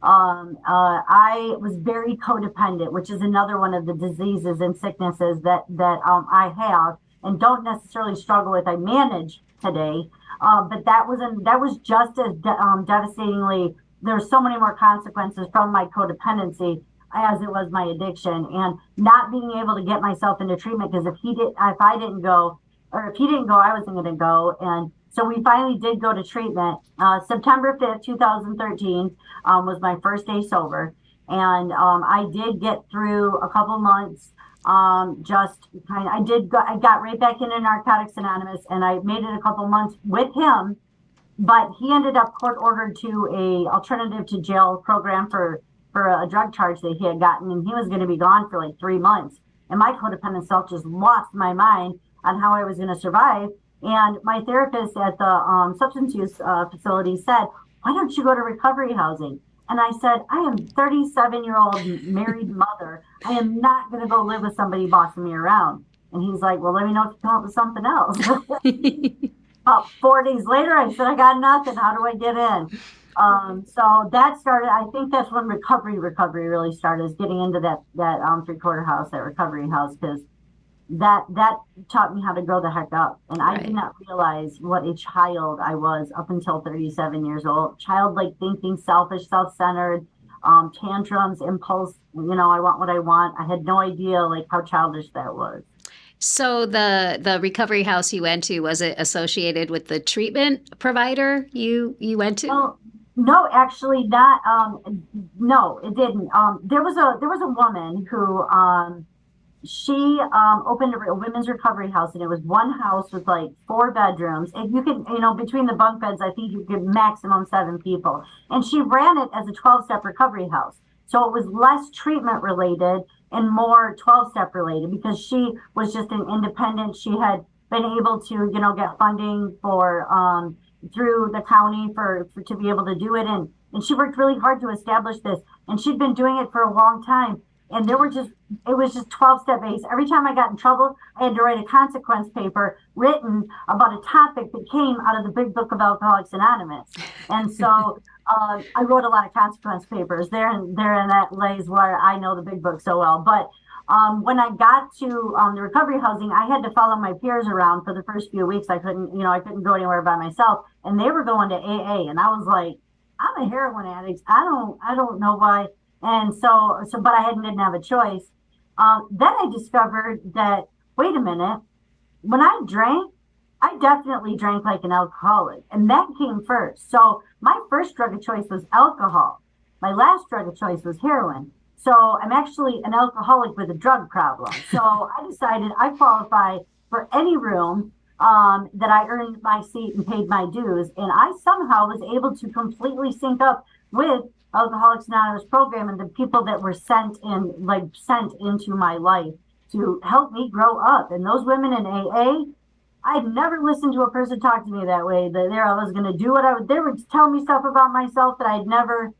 I was very codependent, which is another one of the diseases and sicknesses that I have and don't necessarily struggle with. I manage today, but that was just as devastatingly. There's so many more consequences from my codependency as it was my addiction, and not being able to get myself into treatment, because if I didn't go, or if he didn't go, I wasn't going to go. And so we finally did go to treatment. September 5th, 2013 was my first day sober. And I did get through a couple months. I got right back into Narcotics Anonymous, and I made it a couple months with him. But he ended up court ordered to a alternative to jail program for a drug charge that he had gotten, and he was going to be gone for like 3 months. And my codependent self just lost my mind on how I was going to survive. And my therapist at the substance use facility said, "Why don't you go to recovery housing?" And I said, "I am 37-year-old married mother. I am not going to go live with somebody bossing me around." And he's like, "Well, let me know if you come up with something else." 4 days later, I said, "I got nothing. How do I get in?" So that started. I think that's when recovery really started, is getting into that 3/4 house, that recovery house, because that taught me how to grow the heck up. And I did not realize what a child I was up until 37 years old. Childlike thinking, selfish, self-centered, tantrums, impulse. I want what I want. I had no idea like how childish that was. So the recovery house you went to, was it associated with the treatment provider you went to? Well, no, actually not. No, it didn't. There was a woman who she opened a women's recovery house, and it was one house with like 4 bedrooms. And you can, between the bunk beds, I think you could maximum 7 people. And she ran it as a 12-step recovery house. So it was less treatment related and more 12-step related, because she was just an independent. She had been able to, get funding for through the county for to be able to do it. And she worked really hard to establish this. And she'd been doing it for a long time. And it was just 12-step base. Every time I got in trouble, I had to write a consequence paper written about a topic that came out of the big book of Alcoholics Anonymous. And so I wrote a lot of consequence papers there, and that lays where I know the big book so well. But when I got to the recovery housing, I had to follow my peers around for the first few weeks. I couldn't go anywhere by myself, and they were going to AA, and I was like, I'm a heroin addict. I don't know why. And so, but I didn't have a choice. Then I discovered that, wait a minute, when I drank, I definitely drank like an alcoholic, and that came first. So my first drug of choice was alcohol. My last drug of choice was heroin. So I'm actually an alcoholic with a drug problem. So I decided I qualify for any room that I earned my seat and paid my dues. And I somehow was able to completely sync up with Alcoholics Anonymous program and the people that were sent into my life to help me grow up. And those women in AA, I'd never listened to a person talk to me that way. That I was going to do they would tell me stuff about myself that I'd never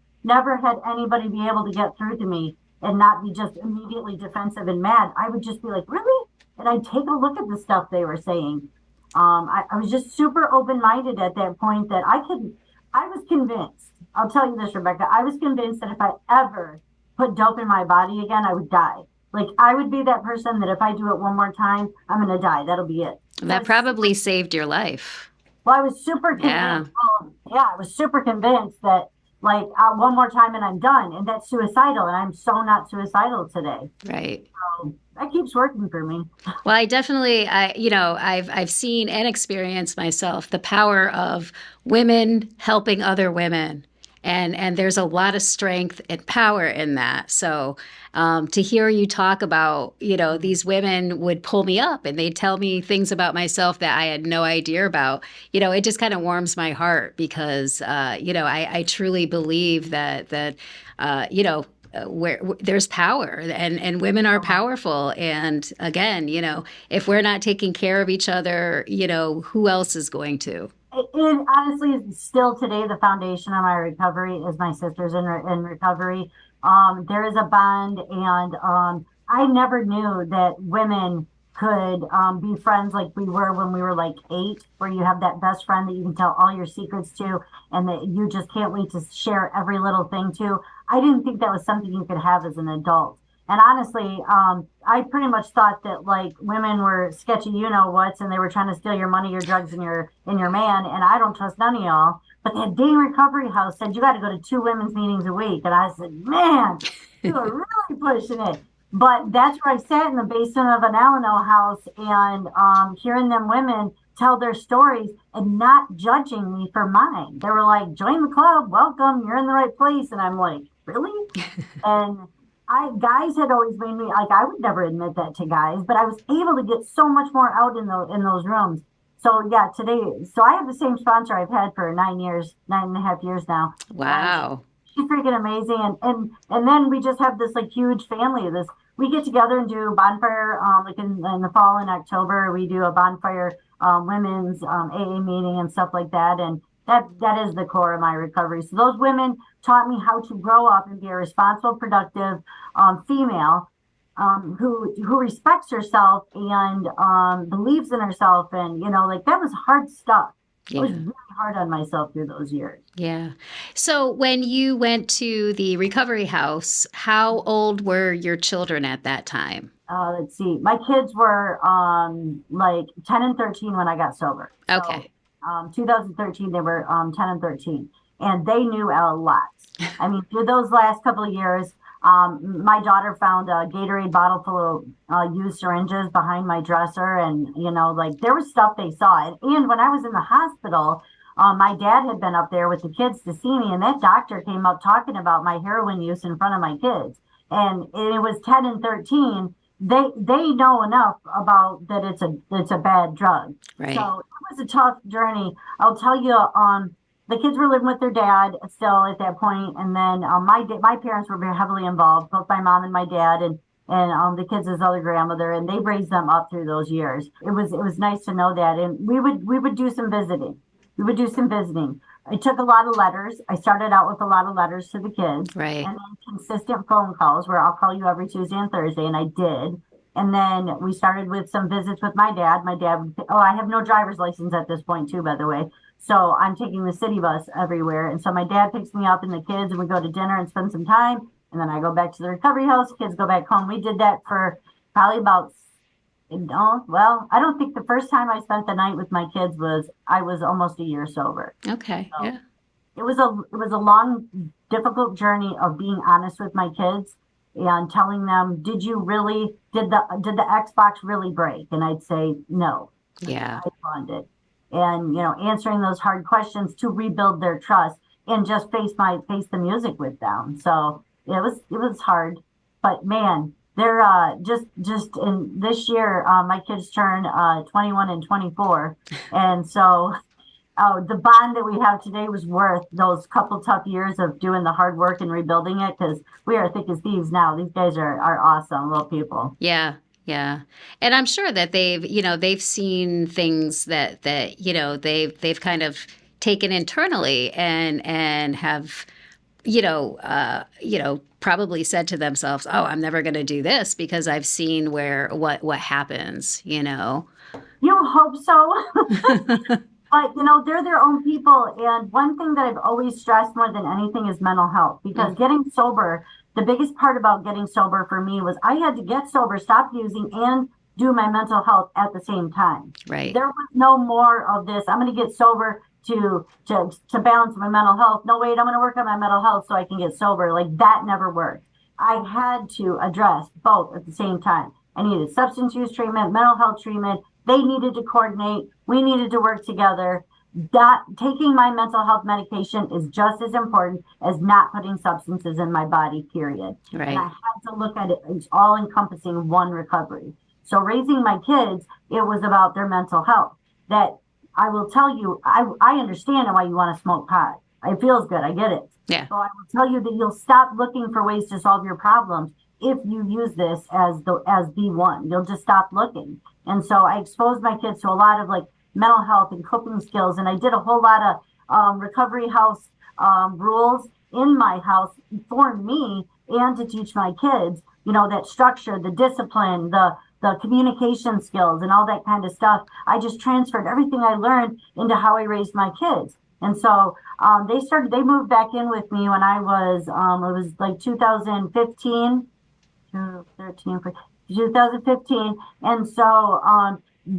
had anybody be able to get through to me and not be just immediately defensive and mad. I would just be like, really? And I'd take a look at the stuff they were saying. I was just super open-minded at that point that I was convinced. I'll tell you this, Rebecca, I was convinced that if I ever put dope in my body again, I would die. Like, I would be that person that if I do it one more time, I'm going to die. That'll be it. That probably saved your life. Well, I was super convinced. I was super convinced that, like, one more time and I'm done. And that's suicidal. And I'm so not suicidal today. Right. So that keeps working for me. Well, I definitely, I've seen and experienced myself the power of women helping other women. And there's a lot of strength and power in that. So to hear you talk about, these women would pull me up and they'd tell me things about myself that I had no idea about, it just kind of warms my heart because, I truly believe that where there's power and women are powerful. And again, if we're not taking care of each other, who else is going to? It honestly is still today the foundation of my recovery is my sisters in recovery. There is a bond, and I never knew that women could be friends like we were when we were like 8, where you have that best friend that you can tell all your secrets to, and that you just can't wait to share every little thing to. I didn't think that was something you could have as an adult. And honestly, I pretty much thought that like women were sketchy, you know what's, and they were trying to steal your money, your drugs, and your man. And I don't trust none of y'all. But that Dane Recovery House said you got to go to 2 women's meetings a week, and I said, man, you are really pushing it. But that's where I sat in the basement of an Alano house and hearing them women tell their stories and not judging me for mine. They were like, join the club, welcome, you're in the right place. And I'm like, really? And guys had always made me like I would never admit that to guys, but I was able to get so much more out in those rooms. So yeah, today, so I have the same sponsor I've had for 9.5 years now. Wow. She's freaking amazing, and then we just have this like huge family. We get together and do bonfire like in the fall in October. We do a bonfire women's AA meeting and stuff like that, and that is the core of my recovery. So those women taught me how to grow up and be a responsible, productive female who respects herself and believes in herself. And, like that was hard stuff. Yeah. I was really hard on myself through those years. Yeah. So when you went to the recovery house, how old were your children at that time? Let's see. My kids were like 10 and 13 when I got sober. Okay. So, 2013, they were 10 and 13. And they knew a lot. I mean, through those last couple of years, my daughter found a Gatorade bottle full of used syringes behind my dresser. And, like there was stuff they saw. And when I was in the hospital, my dad had been up there with the kids to see me. And that doctor came up talking about my heroin use in front of my kids. And it was 10 and 13. They know enough about that it's a bad drug. Right. So it was a tough journey. I'll tell you, the kids were living with their dad still at that point, and then my parents were very heavily involved, both my mom and my dad, and the kids' other grandmother, and they raised them up through those years. It was nice to know that, and we would do some visiting. I took a lot of letters. I started out with a lot of letters to the kids, right, and then consistent phone calls where I'll call you every Tuesday and Thursday, and I did. And then we started with some visits with my dad. My dad, I have no driver's license at this point too, by the way. So I'm taking the city bus everywhere. And so my dad picks me up and the kids, and we go to dinner and spend some time. And then I go back to the recovery house. Kids go back home. We did that for probably about, I don't think the first time I spent the night with my kids I was almost a year sober. Okay. So yeah. It was a long, difficult journey of being honest with my kids and telling them, did the Xbox really break? And I'd say, no. Yeah. I found it. And, answering those hard questions to rebuild their trust and just face the music with them. So it was hard, but man, they're just in this year, my kids turn 21 and 24. And so the bond that we have today was worth those couple tough years of doing the hard work and rebuilding it, because we are thick as thieves now. These guys are awesome little people. Yeah. Yeah. And I'm sure that they've seen things that they've kind of taken internally and have, probably said to themselves, oh, I'm never going to do this because I've seen what happens, You hope so. But, they're their own people. And one thing that I've always stressed more than anything is mental health, because getting sober, the biggest part about getting sober for me was I had to get sober, stop using, and do my mental health at the same time. Right. There was no more of this. I'm going to get sober to balance my mental health. No, wait, I'm going to work on my mental health so I can get sober. Like that never worked. I had to address both at the same time. I needed substance use treatment, mental health treatment. They needed to coordinate. We needed to work together. that taking my mental health medication is just as important as not putting substances in my body, period. Right. And I had to look at it as all encompassing one recovery. So raising my kids, it was about their mental health. That I will tell you, I understand why you want to smoke pot. It feels good. I get it. Yeah. So I will tell you that you'll stop looking for ways to solve your problems if you use this as the one. You'll just stop looking. And so I exposed my kids to a lot of like mental health and coping skills, and I did a whole lot of recovery house rules in my house for me and to teach my kids, that structure, the discipline, the communication skills and all that kind of stuff. I just transferred everything I learned into how I raised my kids. And so they moved back in with me when I was, it was like 2015, 2015. And so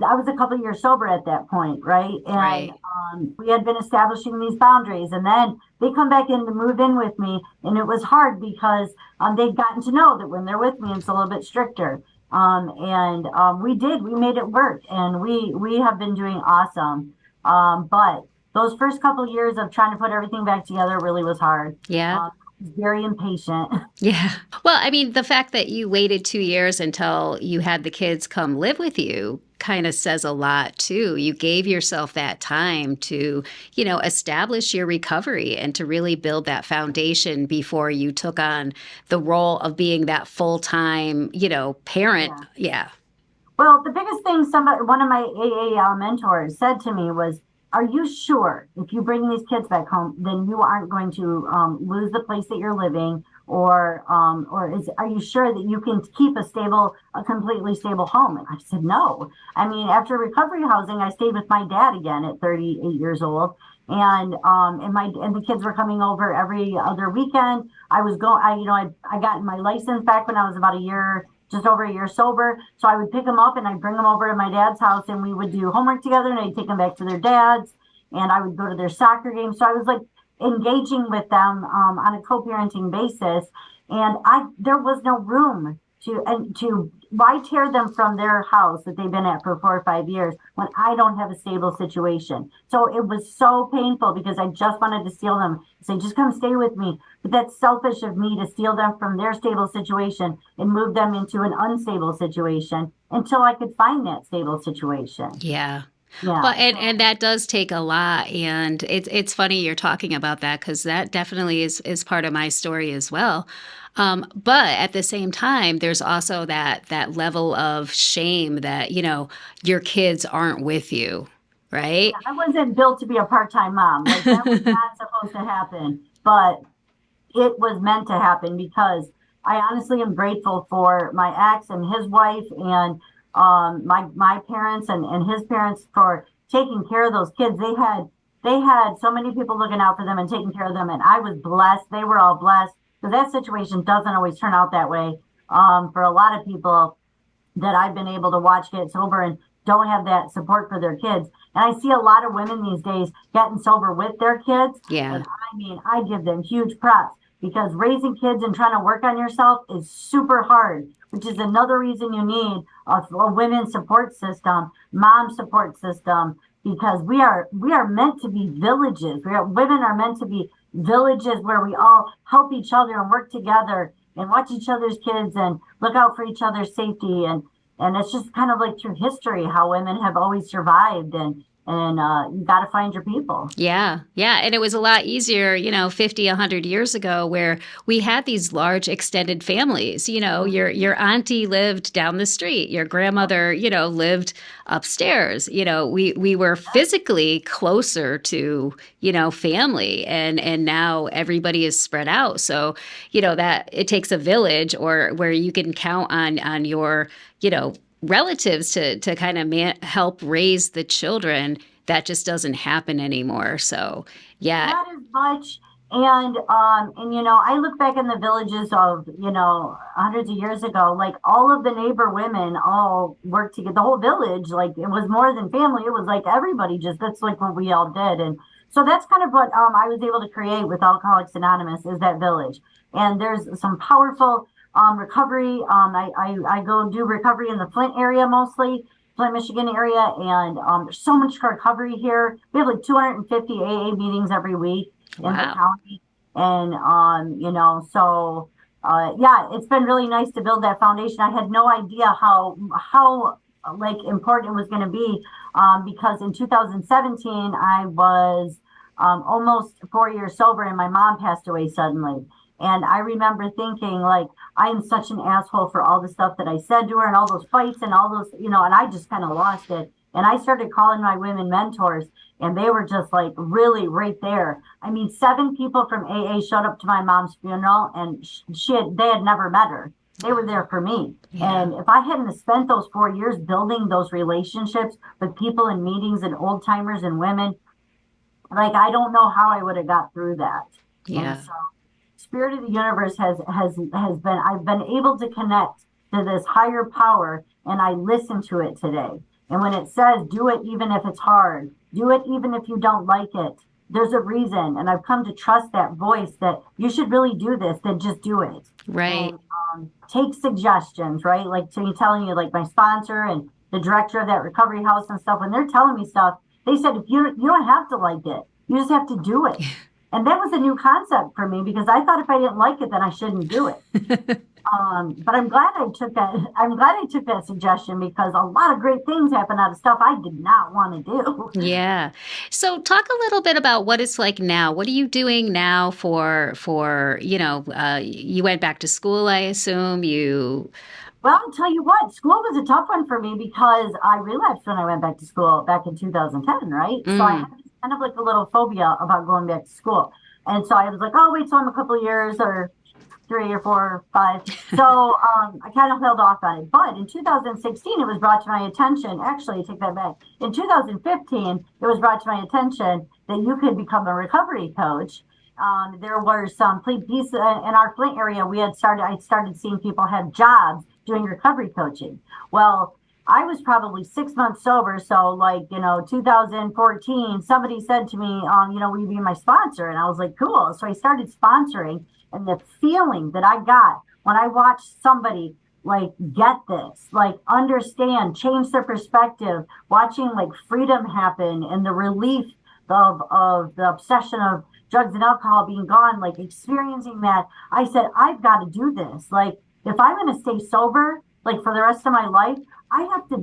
I was a couple of years sober at that point, right? And Right. We had been establishing these boundaries, and then they come back in to move in with me, and it was hard because they'd gotten to know that when they're with me, it's a little bit stricter. We made it work, and we have been doing awesome. But those first couple of years of trying to put everything back together really was hard. Yeah. Very impatient. Yeah. Well, I mean, the fact that you waited 2 years until you had the kids come live with you kind of says a lot too. You gave yourself that time to, establish your recovery and to really build that foundation before you took on the role of being that full-time, parent. Yeah. Well, the biggest thing one of my AA mentors said to me was, are you sure if you bring these kids back home, then you aren't going to lose the place that you're living, or are you sure that you can keep a completely stable home? And I said, no. I mean, after recovery housing, I stayed with my dad again at 38 years old. And the kids were coming over every other weekend. I got my license back when I was about just over a year sober. So I would pick them up and I'd bring them over to my dad's house, and we would do homework together, and I'd take them back to their dad's, and I would go to their soccer games. So I was like engaging with them on a co-parenting basis. And there was no room to why tear them from their house that they've been at for 4 or 5 years when I don't have a stable situation. So it was so painful because I just wanted to steal them, say, just come stay with me. But that's selfish of me to steal them from their stable situation and move them into an unstable situation until I could find that stable situation. Yeah. Yeah. Well, and that does take a lot. And it's funny you're talking about that, because that definitely is part of my story as well. But at the same time, there's also that level of shame that, your kids aren't with you, right? I wasn't built to be a part-time mom. Like, that was not supposed to happen, but it was meant to happen because I honestly am grateful for my ex and his wife and my parents and his parents for taking care of those kids. They had so many people looking out for them and taking care of them, and I was blessed. They were all blessed, because that situation doesn't always turn out that way for a lot of people that I've been able to watch get sober and don't have that support for their kids. And I see a lot of women these days getting sober with their kids. Yeah. And I mean, I give them huge props, because raising kids and trying to work on yourself is super hard, which is another reason you need a women's support system, mom support system, because we are meant to be villages. Women are meant to be villages where we all help each other and work together and watch each other's kids and look out for each other's safety. And it's just kind of like through history how women have always survived, and you got to find your people. Yeah. Yeah. And it was a lot easier, 50, 100 years ago, where we had these large extended families. Your auntie lived down the street. Your grandmother, lived upstairs. We were physically closer to, family. And now everybody is spread out. So, that it takes a village, or where you can count on your, relatives to kind of help raise the children. That just doesn't happen anymore. So, yeah. Not as much. And I look back in the villages of, hundreds of years ago, like all of the neighbor women all worked together, the whole village, like it was more than family. It was like everybody that's like what we all did. And so that's kind of what I was able to create with Alcoholics Anonymous, is that village. And there's some powerful recovery. I go do recovery in the Flint area mostly. Flint, Michigan area, and there's so much recovery here. We have like 250 AA meetings every week in the county, and yeah, it's been really nice to build that foundation. I had no idea how like important it was going to be, because in 2017 I was almost 4 years sober, and my mom passed away suddenly. And I remember thinking, like, I am such an asshole for all the stuff that I said to her and all those fights and all those, and I just kind of lost it. And I started calling my women mentors, and they were just like really right there. I mean, 7 people from AA showed up to my mom's funeral, and they had never met her. They were there for me. Yeah. And if I hadn't spent those 4 years building those relationships with people in meetings and old timers and women, like, I don't know how I would have got through that. Yeah. And so, Spirit of the Universe has been, I've been able to connect to this higher power, and I listen to it today. And when it says, do it even if it's hard, do it even if you don't like it, there's a reason. And I've come to trust that voice that you should really do this, then just do it. Right. And, take suggestions, right? Like, to me telling you, like, my sponsor and the director of that recovery house and stuff, when they're telling me stuff, they said, if you don't have to like it, you just have to do it. And that was a new concept for me, because I thought if I didn't like it, then I shouldn't do it. But I'm glad I took that. I'm glad I took that suggestion, because a lot of great things happen out of stuff I did not want to do. Yeah. So talk a little bit about what it's like now. What are you doing now for you went back to school, I assume Well, I'll tell you what, school was a tough one for me, because I relapsed when I went back to school back in 2010, right? So I had kind of like a little phobia about going back to school. And so I was like, oh, wait till I'm a couple of years, or 3 or 4 or 5. So I kind of held off on it. But in 2016, it was brought to my attention. Actually, take that back. In 2015, it was brought to my attention that you could become a recovery coach. There were some pieces in our Flint area. I started seeing people have jobs doing recovery coaching. Well, I was probably 6 months sober. So 2014, somebody said to me, will you be my sponsor? And I was like, cool. So I started sponsoring, and the feeling that I got when I watched somebody like get this, like understand, change their perspective, watching like freedom happen and the relief of the obsession of drugs and alcohol being gone, like experiencing that, I said, I've got to do this. Like, if I'm going to stay sober, like for the rest of my life,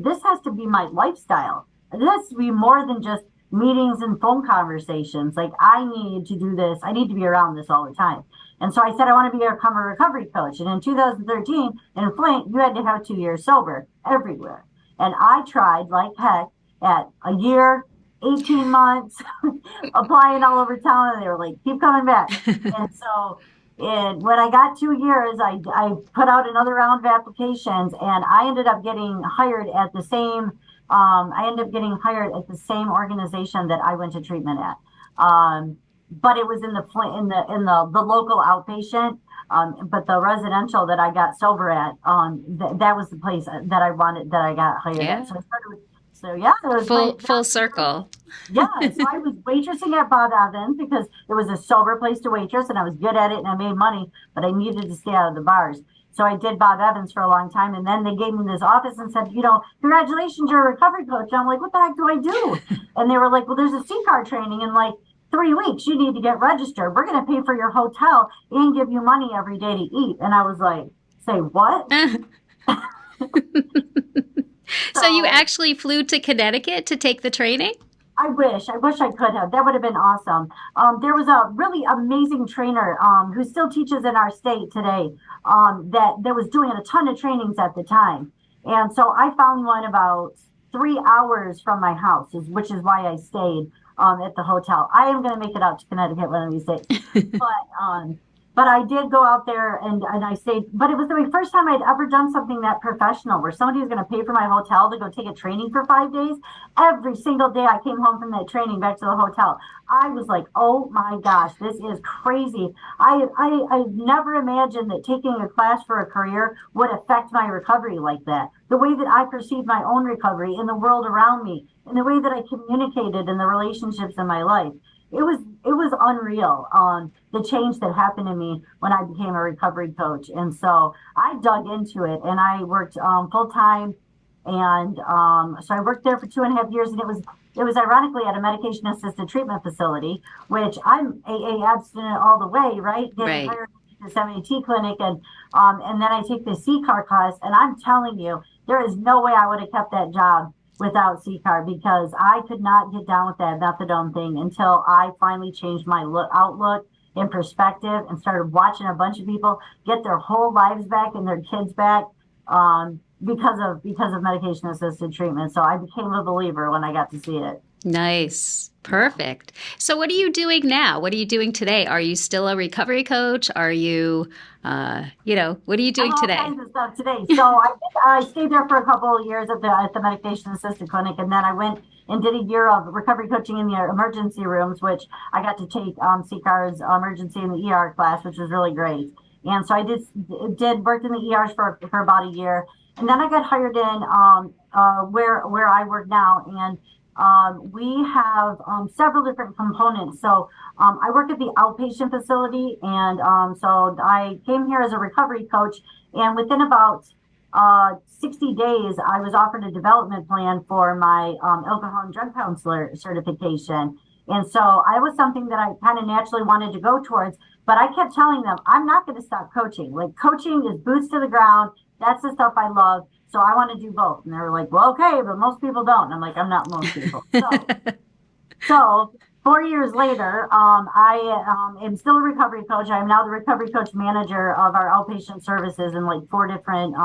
this has to be my lifestyle. It has to be more than just meetings and phone conversations. Like, I need to do this. I need to be around this all the time. And so I said, I want to become a recovery coach. And in 2013 in Flint, you had to have 2 years sober everywhere. And I tried like heck at a year, 18 months, applying all over town. And they were like, keep coming back. And so when I got 2 years, I put out another round of applications, and I ended up getting hired at the same organization that I went to treatment at. But it was in the local outpatient. But the residential that I got sober at, that was the place that I got hired at. So I started with, it was full circle. Yeah, so I was waitressing at Bob Evans because it was a sober place to waitress, and I was good at it, and I made money, but I needed to stay out of the bars. So I did Bob Evans for a long time, and then they gave me this office and said, congratulations, you're a recovery coach. And I'm like, what the heck do I do? And they were like, well, there's a C-card training in like 3 weeks. You need to get registered. We're going to pay for your hotel and give you money every day to eat. And I was like, say what? So you actually flew to Connecticut to take the training? I wish I could have. That would have been awesome. There was a really amazing trainer who still teaches in our state today that was doing a ton of trainings at the time. And so I found one about 3 hours from my house, which is why I stayed at the hotel. I am going to make it out to Connecticut one of these days. But I did go out there and I stayed, but it was the first time I'd ever done something that professional, where somebody was going to pay for my hotel to go take a training for 5 days. Every single day I came home from that training back to the hotel, I was like, oh my gosh, this is crazy. I never imagined that taking a class for a career would affect my recovery like that. The way that I perceived my own recovery in the world around me, and the way that I communicated in the relationships in my life. It was unreal, the change that happened to me when I became a recovery coach. And so I dug into it, and I worked full time And so I worked there for 2.5 years, and it was ironically at a medication assisted treatment facility, which I'm AA abstinent all the way, right? Getting Right. hired at this MAT clinic, and then I take the CCAR class, and I'm telling you, there is no way I would have kept that job without CCAR, because I could not get down with that methadone thing until I finally changed my outlook and perspective and started watching a bunch of people get their whole lives back and their kids back, because of medication assisted treatment. So I became a believer when I got to see it. Nice. Perfect. So what are you doing now? What are you doing today? Are you still a recovery coach? Are you, what are you doing I'm all today? kinds of stuff today. So I stayed there for a couple of years at the medication assisted clinic, and then I went and did a year of recovery coaching in the emergency rooms, which I got to take CCAR's emergency in the ER class, which was really great. And so I did worked in the ERs for about a year, and then I got hired in where I work now, and we have several different components. So I work at the outpatient facility, and so I came here as a recovery coach, and within about 60 days, I was offered a development plan for my alcohol and drug counselor certification. And so I was something that I kind of naturally wanted to go towards, but I kept telling them, I'm not going to stop coaching. Like, coaching is boots to the ground. That's the stuff I love. So I want to do both. And they were like, well, okay, but most people don't. And I'm like, I'm not most people. So 4 years later, I am still a recovery coach. I am now the recovery coach manager of our outpatient services in like four different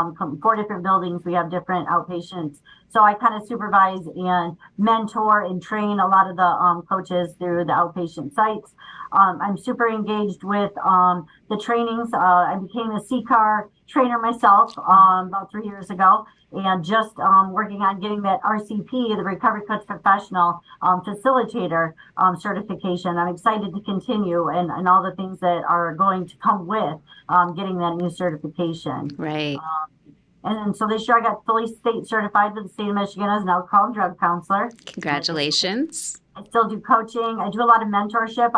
buildings. We have different outpatients. So I kind of supervise and mentor and train a lot of the coaches through the outpatient sites. I'm super engaged with the trainings. I became a CCAR trainer myself about 3 years ago, and just working on getting that RCP, the Recovery Coach Professional Facilitator certification. I'm excited to continue and all the things that are going to come with getting that new certification. Right. And so this year I got fully state certified with the state of Michigan as an alcohol and drug counselor. Congratulations. I still do coaching. I do a lot of mentorship.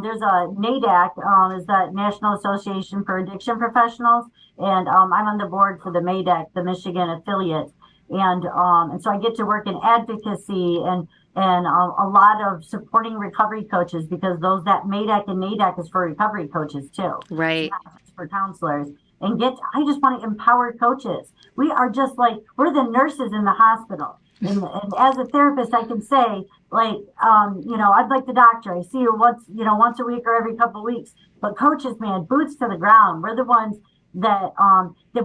There's a NADAC, is the National Association for Addiction Professionals, and I'm on the board for the MADAC, the Michigan affiliate, and so I get to work in advocacy and a lot of supporting recovery coaches, because that MADAC and NADAC is for recovery coaches too, Right. not just for counselors. I just want to empower coaches. We're the nurses in the hospital. And as a therapist, I can say, like, I'd like the doctor. I see you once a week or every couple of weeks. But coaches, man, boots to the ground. We're the ones that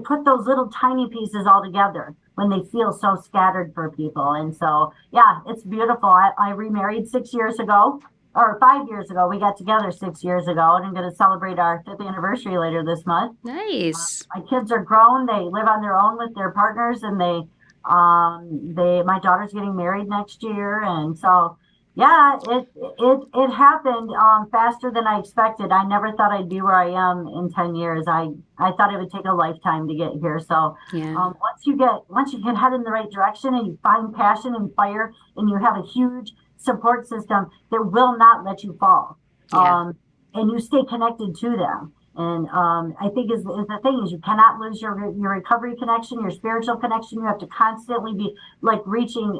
put those little tiny pieces all together when they feel so scattered for people. And so, yeah, it's beautiful. I remarried 6 years ago. Or 5 years ago. We got together 6 years ago, and I'm going to celebrate our 5th anniversary later this month. Nice. My kids are grown. They live on their own with their partners, and my daughter's getting married next year. And so, yeah, it happened faster than I expected. I never thought I'd be where I am in 10 years. I thought it would take a lifetime to get here. So Yeah. once you can head in the right direction, and you find passion and fire, and you have a huge support system that will not let you fall, Yeah. and you stay connected to them. And I think is the thing is, you cannot lose your recovery connection, your spiritual connection. You have to constantly be like reaching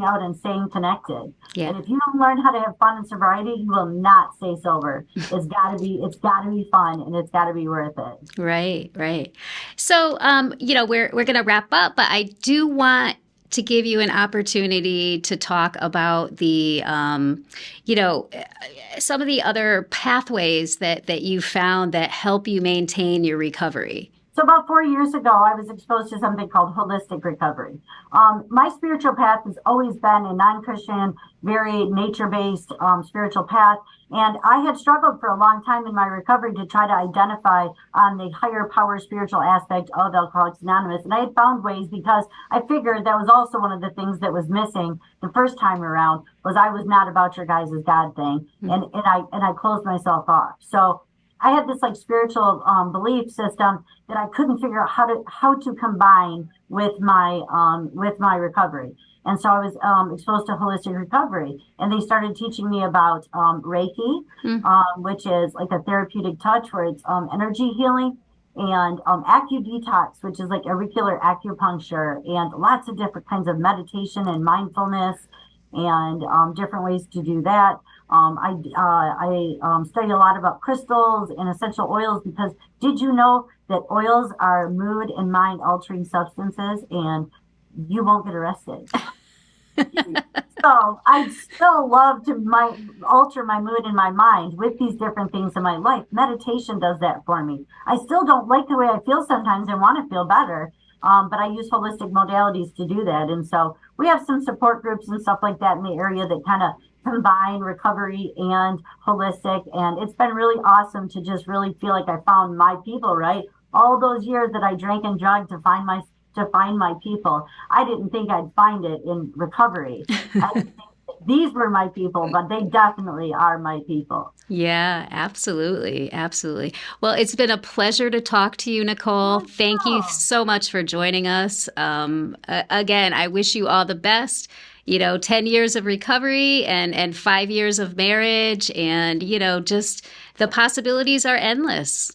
out and staying connected. Yeah. And if you don't learn how to have fun in sobriety, you will not stay sober. It's gotta be fun, and it's gotta be worth it. Right. Right. So, we're going to wrap up, but I do want to give you an opportunity to talk about the, some of the other pathways that you found that help you maintain your recovery. So about 4 years ago, I was exposed to something called holistic recovery. My spiritual path has always been a non-Christian, very nature-based spiritual path. And I had struggled for a long time in my recovery to try to identify the higher power spiritual aspect of Alcoholics Anonymous. And I had found ways, because I figured that was also one of the things that was missing the first time around, was I was not about your guys' God thing. And I closed myself off. So I had this like spiritual belief system that I couldn't figure out how to combine with my recovery. And so I was exposed to holistic recovery, and they started teaching me about Reiki, which is like a therapeutic touch, where it's energy healing. and AccuDetox, which is like auricular acupuncture, and lots of different kinds of meditation and mindfulness, and different ways to do that. I study a lot about crystals and essential oils, because did you know that oils are mood and mind altering substances, and you won't get arrested? So I still love to alter my mood and my mind with these different things in my life. Meditation does that for me. I still don't like the way I feel sometimes and want to feel better, but I use holistic modalities to do that. And so we have some support groups and stuff like that in the area that kind of combine recovery and holistic. And it's been really awesome to just really feel like I found my people, right? All those years that I drank and drugged to find my people, I didn't think I'd find it in recovery. I didn't think that these were my people, but they definitely are my people. Yeah, absolutely. Absolutely. Well, it's been a pleasure to talk to you, Nicole. Thank you so much for joining us. Again, I wish you all the best. 10 years of recovery and 5 years of marriage, and, just the possibilities are endless.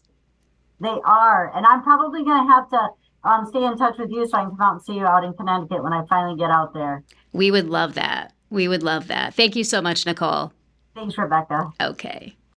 They are. And I'm probably going to have to stay in touch with you so I can come out and see you out in Connecticut when I finally get out there. We would love that. We would love that. Thank you so much, Nicole. Thanks, Rebecca. Okay.